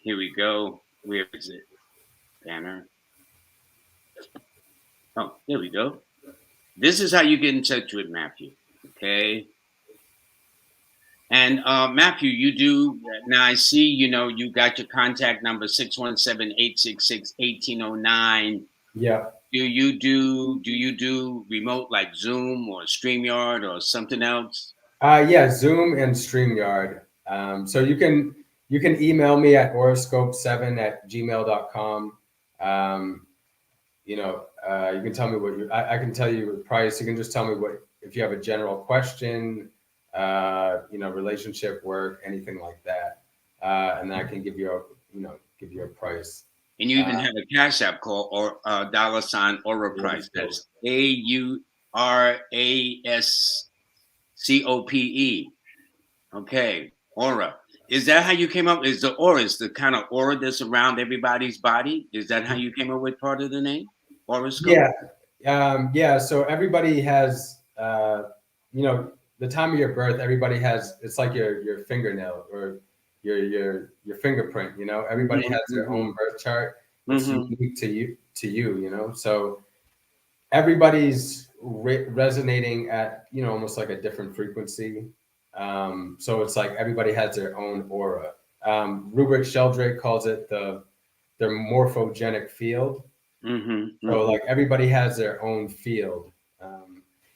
Here we go. Where is it? Banner. Oh, here we go. This is how you get in touch with Matthew. Okay. And Matthew, you do now. I see. You got your contact number 617-866-1809. Yeah. Do you do remote like Zoom or StreamYard or something else? Yeah, Zoom and StreamYard. So you can email me at horoscope7@gmail.com. You can tell me what I can tell you the price. You can just tell me if you have a general question, relationship, work, anything like that, and then I can give you a price. And you even have a Cash App call or $ Aura Price. That's AURASCOPE. Okay, Aura. Is that how you came up? Is the aura is the kind of aura that's around everybody's body? Is that how you came up with part of the name? Horoscope? Yeah. So everybody has, the time of your birth. Everybody has. It's like your fingernail or your fingerprint. Everybody has their own birth chart. It's unique to you. So everybody's resonating at almost like a different frequency. So it's like everybody has their own aura. Rupert Sheldrake calls it their morphogenic field. So like everybody has their own field.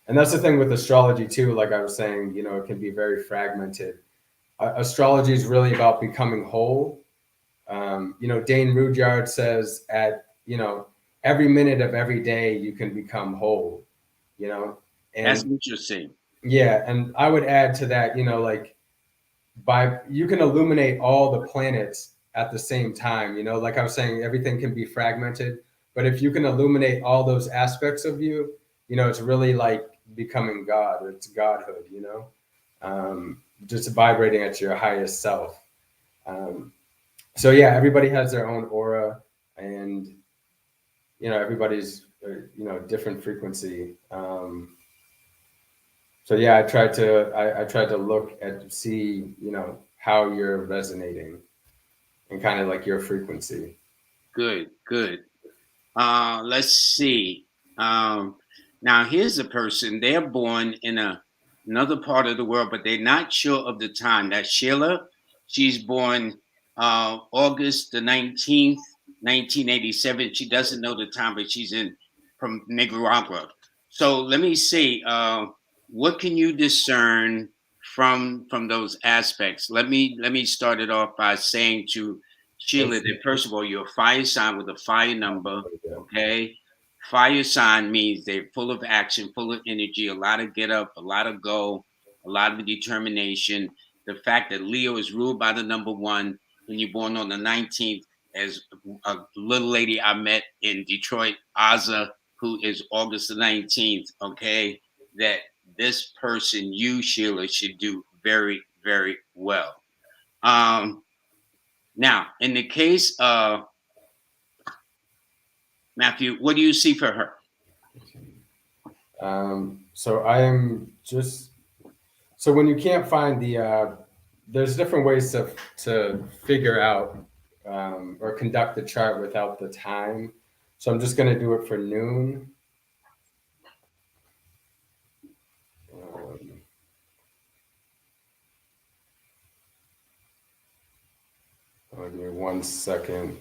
And that's the thing with astrology too. Like I was saying, it can be very fragmented. Astrology is really about becoming whole. Dane Rudyard says every minute of every day you can become whole, and that's interesting. Yeah. And I would add to that, you can illuminate all the planets at the same time, like I was saying, everything can be fragmented, but if you can illuminate all those aspects of you, it's really like becoming God, or it's godhood, just vibrating at your highest self. So yeah, everybody has their own aura, and everybody's different frequency. So yeah, I tried to look at see how you're resonating and kind of like your frequency. Good. Let's see. Now here's a person. They're born in another part of the world, but they're not sure of the time. That's Sheila. She's born August the 19th, 1987. She doesn't know the time, but she's from Nicaragua. So let me see. What can you discern from those aspects? Let me start it off by saying to Sheila that first of all, you're a fire sign with a fire number. Okay. Fire sign means they're full of action, full of energy, a lot of get up, a lot of go, a lot of determination. The fact that Leo is ruled by the number 1, when you're born on the 19th, as a little lady I met in Detroit, Aza, who is August the 19th, okay, that this person, you, Sheila, should do very, very well. Now, in the case of Matthew, what do you see for her? So I am just so when you can't find there's different ways to figure out or conduct the chart without the time. So I'm just going to do it for noon. Give me 1 second.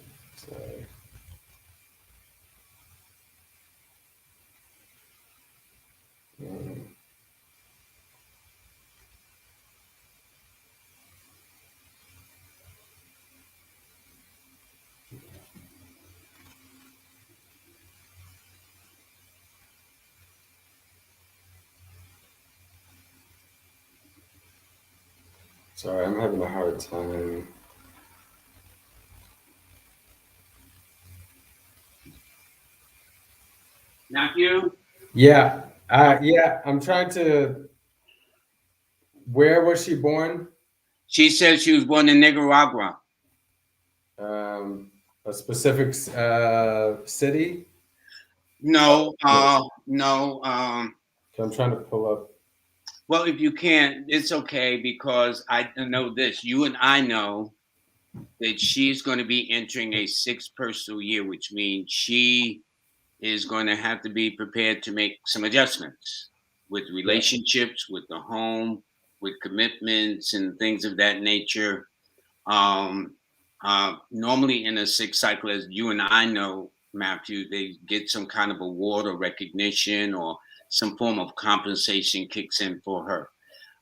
Sorry, I'm having a hard time. Matthew? Yeah, yeah. I'm trying to. Where was she born? She said she was born in Nicaragua. Um, a specific city. No, No. no. So I'm trying to pull up. Well, if you can't, it's okay because I know this. You and I know that she's going to be entering a sixth personal year, which means she is going to have to be prepared to make some adjustments with Yeah. relationships, with the home, with commitments and things of that nature. Um, Normally, in a sixth cycle, as you and I know, Matthew, they get some kind of award or recognition or some form of compensation kicks in for her.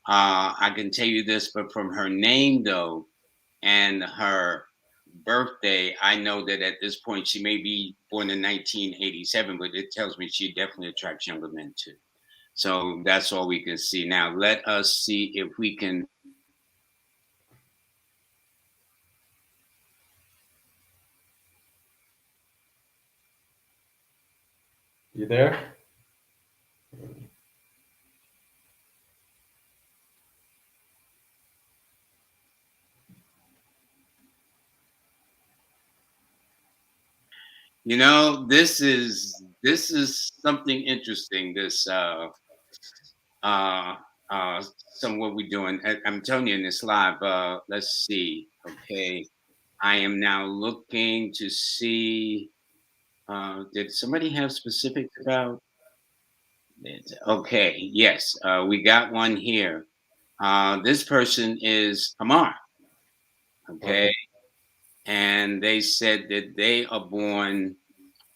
I can tell you this, but from her name, though, and her birthday, I know that at this point she may be born in 1987, but it tells me she definitely attracts younger men too. So that's all we can see. Now, let us see if we can. You there? You know, this is something interesting. This uh some what we're doing. I'm telling you in this live. Let's see. Okay, I am now looking to see. Did somebody have specifics about it? Okay, yes, we got one here. This person is Amar. Okay. Okay, and they said that they are born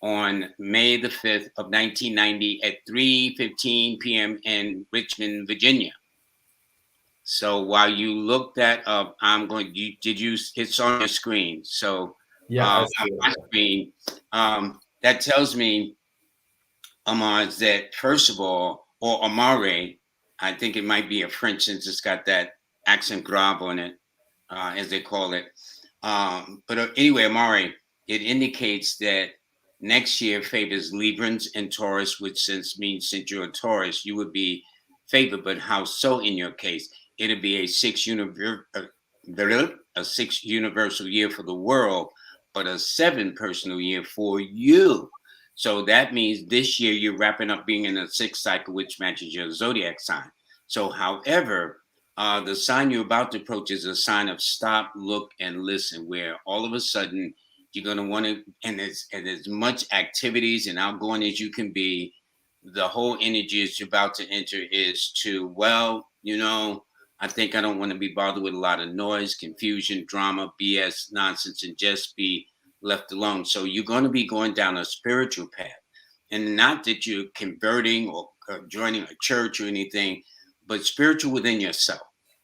on May the 5th of 1990 at 3:15 p.m. in Richmond, Virginia. So while you look that up, I'm going. Did you? It's on your screen. So Yeah, I on see my it. screen, that tells me, Amar, is that first of all, or Amare, I think it might be a French since it's got that accent grave on it, as they call it. But anyway, Amare, it indicates that next year favors Librans and Taurus, which since you're a Taurus, you would be favored. But how so in your case? It'll be a six universal year for the world, but a seven personal year for you. So that means this year you're wrapping up being in a sixth cycle, which matches your zodiac sign. So, however, the sign you're about to approach is a sign of stop, look, and listen, where all of a sudden you're going to want to, and as much activities and outgoing as you can be, the whole energy is you're about to enter is to, well, I think I don't want to be bothered with a lot of noise, confusion, drama, BS, nonsense, and just be left alone. So you're going to be going down a spiritual path. And not that you're converting or joining a church or anything, but spiritual within yourself.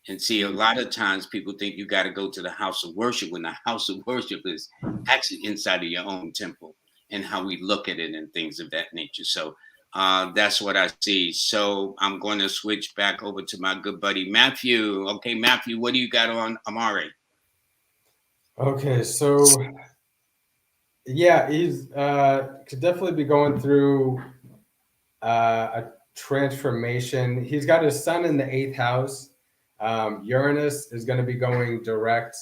And see, a lot of times people think you got to go to the house of worship when the house of worship is actually inside of your own temple and how we look at it and things of that nature. So that's what I see. So I'm going to switch back over to my good buddy Matthew. Okay, Matthew, what do you got on Amare? Okay, so yeah, he's could definitely be going through a transformation. He's got his sun in the eighth house. Uranus is going to be going direct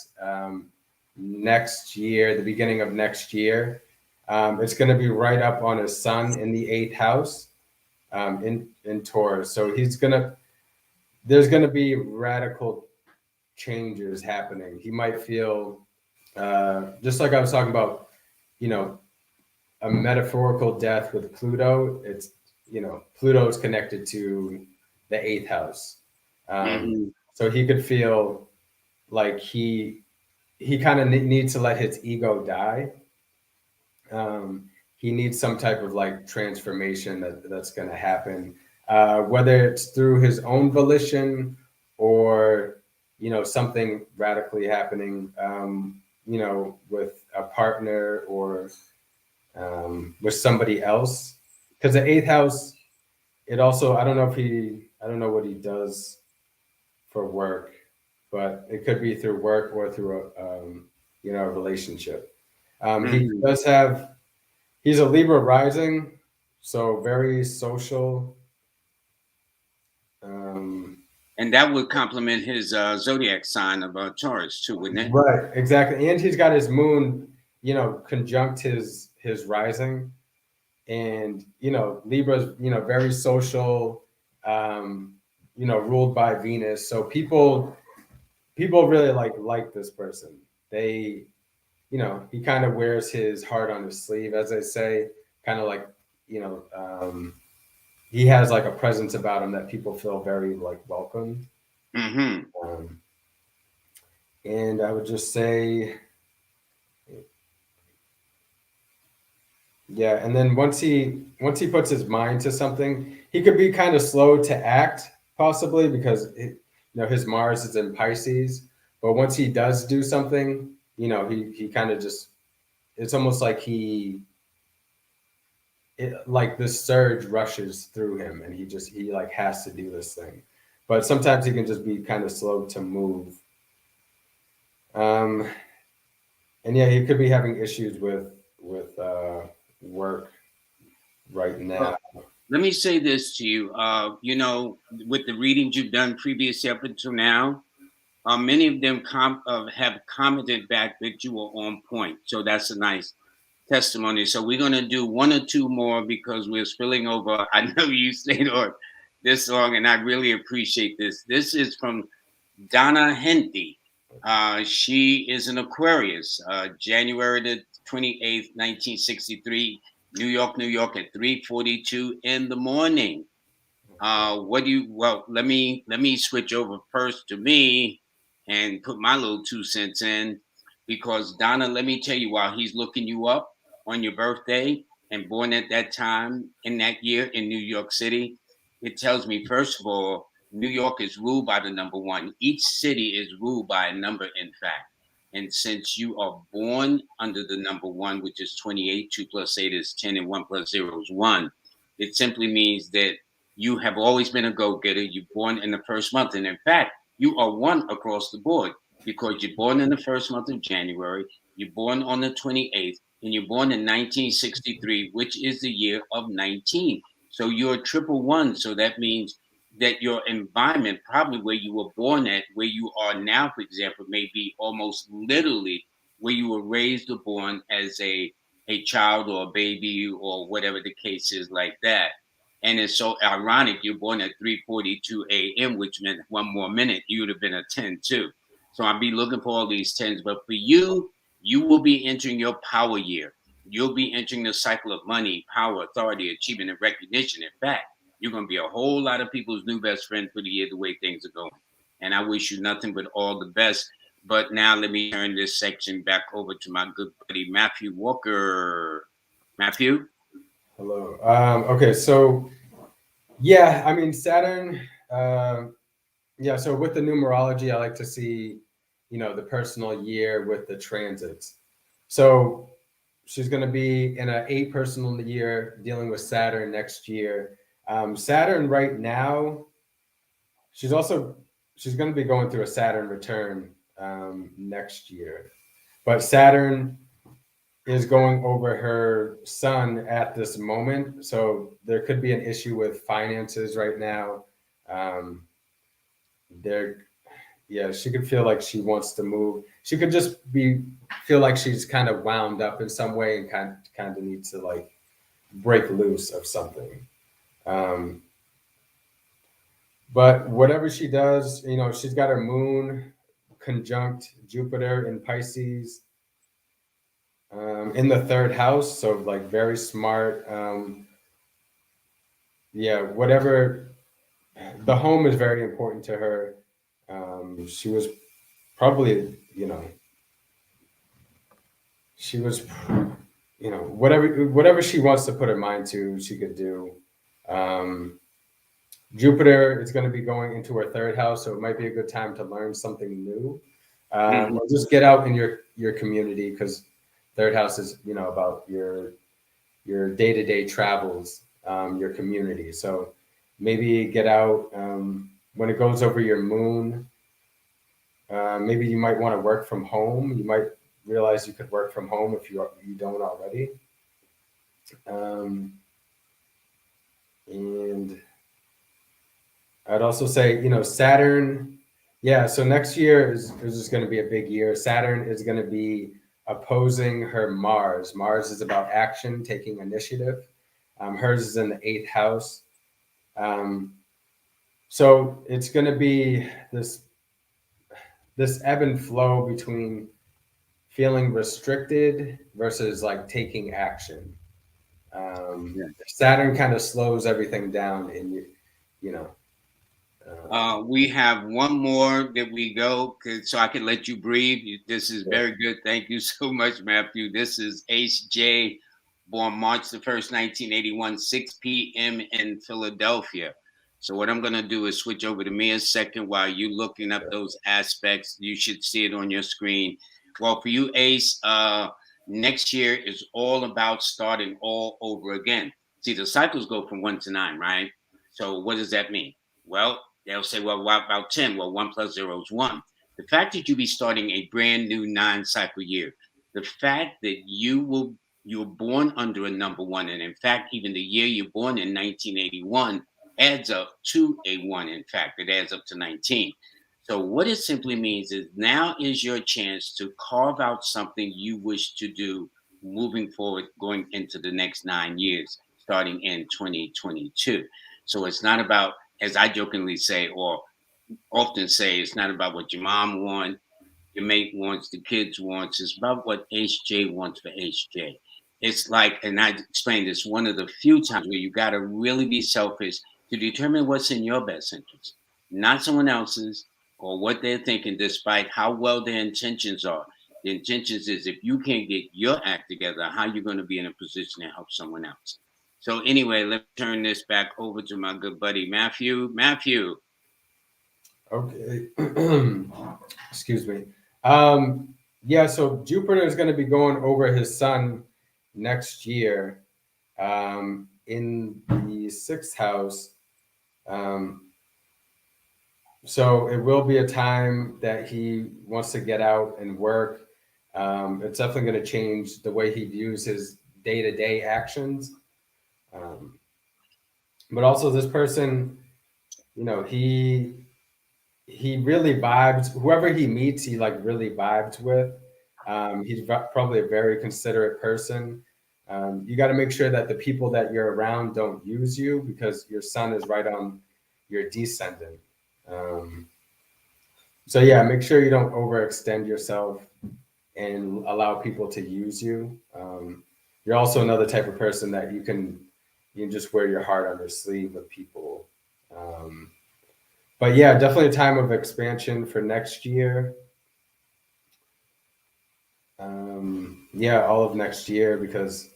next year, the beginning of next year. It's going to be right up on his sun in the eighth house in Taurus. So there's going to be radical changes happening. He might feel, just like I was talking about, you know, a metaphorical death with Pluto. It's, Pluto is connected to the eighth house. Mm-hmm. So he could feel like he kind of needs to let his ego die. He needs some type of like transformation that's going to happen, whether it's through his own volition or something radically happening, with a partner or with somebody else. Because the eighth house, it also, I don't know what he does for work. but it could be through work or through a relationship. He Mhm. does have, he's a Libra rising, so very social. Um, And that would complement his zodiac sign of Taurus too, wouldn't it? right, exactly. And he's got his moon, conjunct his rising. And Libra's very social, ruled by Venus. So people really like this person. They, he kind of wears his heart on his sleeve, as they say, kind of like, you know um, he has like a presence about him that people feel very like welcome. Mm-hmm. um, and I would just say, yeah. And then once he puts his mind to something, he could be kind of slow to act, possibly because his Mars is in Pisces. But once he does do something, he kind of just, it's almost like like this surge rushes through him, and he like has to do this thing. But sometimes he can just be kind of slow to move. Um, and yeah, he could be having issues with work right now. Let me say this to you. With the readings you've done previously up until now, many of them have commented back that you were on point. So that's a nice testimony. So we're going to do one or two more because we're spilling over. I know you stayed on this long, and I really appreciate this. This is from Donna Hendy. She is an Aquarius, January the 28th, 1963, New York, New York at 3:42 in the morning. Let me switch over first to me and put my little 2 cents in because Donna, let me tell you, while he's looking you up on your birthday and born at that time in that year in New York City, it tells me, first of all, New York is ruled by the number one. Each city is ruled by a number, in fact. And since you are born under the number one, which is 28, 2 plus 8 is 10, and 1 plus 0 is 1, it simply means that you have always been a go-getter. You're born in the first month. And in fact, you are one across the board because you're born in the first month of January, you're born on the 28th, and you're born in 1963, which is the year of 19. So you're a triple one. So that means that your environment, probably where you were born at, where you are now, for example, may be almost literally where you were raised or born as a child or a baby or whatever the case is like that. And it's so ironic you're born at 3:42 a.m., which meant one more minute, you would have been a 10 too. So I'll be looking for all these 10s. But for you, you will be entering your power year. You'll be entering the cycle of money, power, authority, achievement, and recognition. In fact, you're going to be a whole lot of people's new best friend for the year, the way things are going. And I wish you nothing but all the best. But now let me turn this section back over to my good buddy, Matthew Walker. Matthew? Hello. Okay, so yeah, I mean Saturn. Yeah, so with the numerology, I like to see, the personal year with the transits. So she's going to be in an 8 personal year dealing with Saturn next year. Saturn right now, she's going to be going through a Saturn return next year, but Saturn is going over her sun at this moment. So there could be an issue with finances right now. Um, there, yeah, she could feel like she wants to move. She could just feel like she's kind of wound up in some way and kind of needs to like break loose of something. Um, but whatever she does, she's got her moon conjunct Jupiter in Pisces, in the third house. So like very smart. Yeah, whatever. The home is very important to her. She was probably, she was, whatever she wants to put her mind to, she could do. Um, Jupiter is going to be going into her third house, so it might be a good time to learn something new. Mhm. Or just get out in your community, because third house is about your day-to-day travels, your community. So maybe get out when it goes over your moon. Maybe you might want to work from home. You might realize you could work from home if you don't already. And I'd also say, Saturn. Yeah, so next year is just going to be a big year. Saturn is going to be opposing her Mars. Mars is about action, taking initiative. Hers is in the 8th house. So it's going to be this ebb and flow between feeling restricted versus like taking action. Yeah. Saturn kind of slows everything down in you know. We have one more that we go, so I can let you breathe. This is Yeah. very good. Thank you so much, Matthew. This is HJ, born March the 1st, 1981, 6 p.m. in Philadelphia. So what I'm going to do is switch over to me a second while you looking up those aspects. You should see it on your screen. Well, for you, Ace, next year is all about starting all over again. See, the cycles go from 1 to 9, right? So what does that mean? Well, they'll say, well, what about 10? Well, 1 plus 0 is 1. The fact that you be starting a brand new 9 cycle year, the fact that you're born under a number 1, and in fact, even the year you're born in 1981 adds up to a 1. In fact, it adds up to 19. So what it simply means is now is your chance to carve out something you wish to do moving forward, going into the next 9 years, starting in 2022. So it's not about, as I jokingly say, or often say, it's not about what your mom wants, your mate wants, the kids wants. It's about what HJ wants for HJ. It's like, and I explained this, one of the few times where you got to really be selfish to determine what's in your best interest, not someone else's or what they're thinking, despite how well their intentions are. The intentions is if you can't get your act together, how you're going to be in a position to help someone else. So anyway, let's turn this back over to my good buddy Matthew. Matthew. Okay. Excuse me. Yeah, so Jupiter is going to be going over his sun next year in the 6th house. So it will be a time that he wants to get out and work. It's definitely going to change the way he views his day-to-day actions. But also this person, he really vibes. Whoever he meets, he like really vibes with. He's probably a very considerate person. You got to make sure that the people that you're around don't use you because your sun is right on your descendant. So yeah, make sure you don't overextend yourself and allow people to use you. You're also another type of person that you can just wear your heart on your sleeve with people. But yeah, definitely a time of expansion for next year. Yeah, all of next year because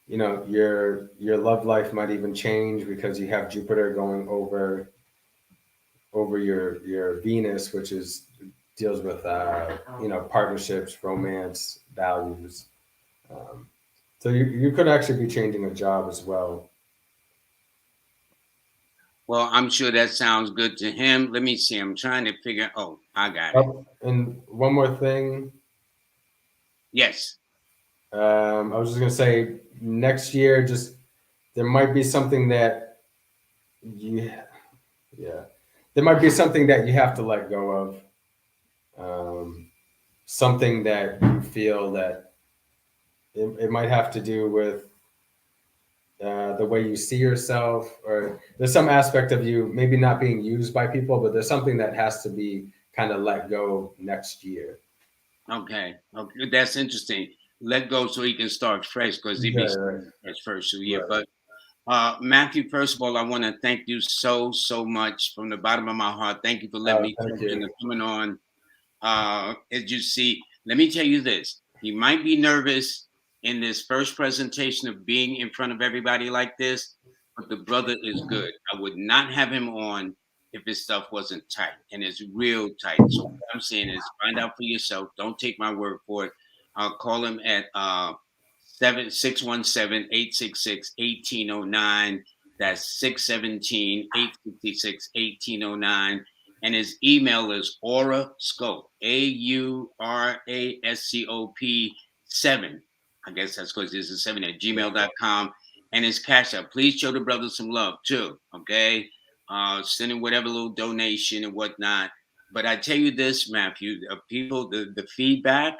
your love life might even change because you have Jupiter going over your Venus, which deals with partnerships, romance, values. So you could actually be changing a job as well. Well, I'm sure that sounds good to him. Let me see. I'm trying to figure. Oh, I got it. Oh, and one more thing. Yes. I was just gonna say next year, just there might be something that you, yeah, there might be something that you have to let go of. Something that you feel that it might have to do with the way you see yourself, or there's some aspect of you maybe not being used by people, but there's something that has to be kind of let go next year. Okay. Okay. That's interesting. Let go so he can start fresh because he'd Yeah, be right. fresh first year. Right. But Matthew, first of all, I want to thank you so much from the bottom of my heart. Thank you for letting me Thank jump in you. and coming on. As you see, let me tell you this. He might be nervous in this first presentation of being in front of everybody like this, but the brother is good. I would not have him on if his stuff wasn't tight, and it's real tight. So what I'm saying is find out for yourself. Don't take my word for it. I'll call him at 617-866-1809. That's 617-866-1809. and his email is aurascope, AURASCOP 7. I guess that's because this is 7 at gmail.com. And his cash app. Please show the brother some love too. Okay. Send him whatever little donation and whatnot. But I tell you this, Matthew, people, the feedback,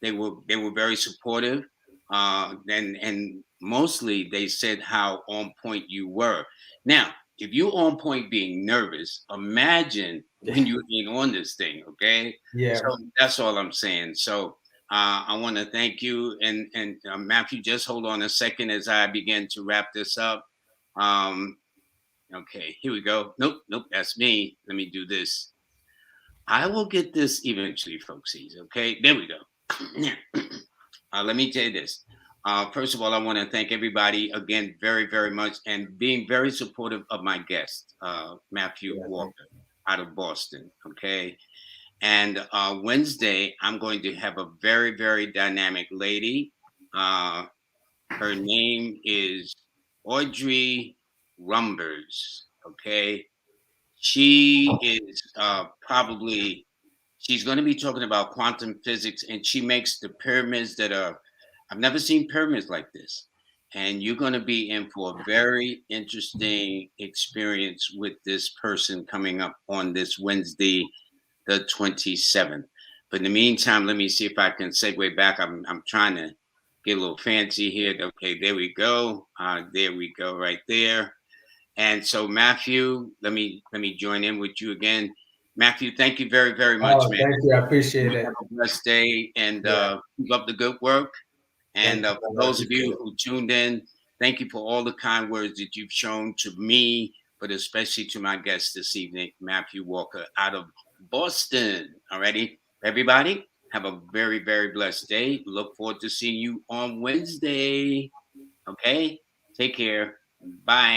they were very supportive. And mostly they said how on point you were. Now, if you on point being nervous, imagine when you're being on this thing, okay? Yeah. So that's all I'm saying. So I want to thank you. And Matthew, just hold on a second as I begin to wrap this up. Um, okay, here we go. Nope, that's me. Let me do this. I will get this eventually, folksies. Okay, there we go. Let me tell you this. First of all, I want to thank everybody again very, very much and being very supportive of my guest, Matthew Walker out of Boston. Okay. And Wednesday, I'm going to have a very, very dynamic lady. Her name is Audrey Rumbers. Okay. She is probably she's going to be talking about quantum physics, and she makes the pyramids that are, I've never seen pyramids like this. And you're going to be in for a very interesting experience with this person coming up on this Wednesday, the 27th. But in the meantime, let me see if I can segue back. I'm trying to get a little fancy here. Okay, there we go. There we go, right there. And so, Matthew, let me join in with you again. Matthew, thank you very, very much, man. Thank you. I appreciate it. Have a blessed day and keep up the good work. And for those of you who tuned in, thank you for all the kind words that you've shown to me, but especially to my guest this evening, Matthew Walker out of Boston. Alrighty, everybody, have a very, very blessed day. Look forward to seeing you on Wednesday. Okay, take care. Bye.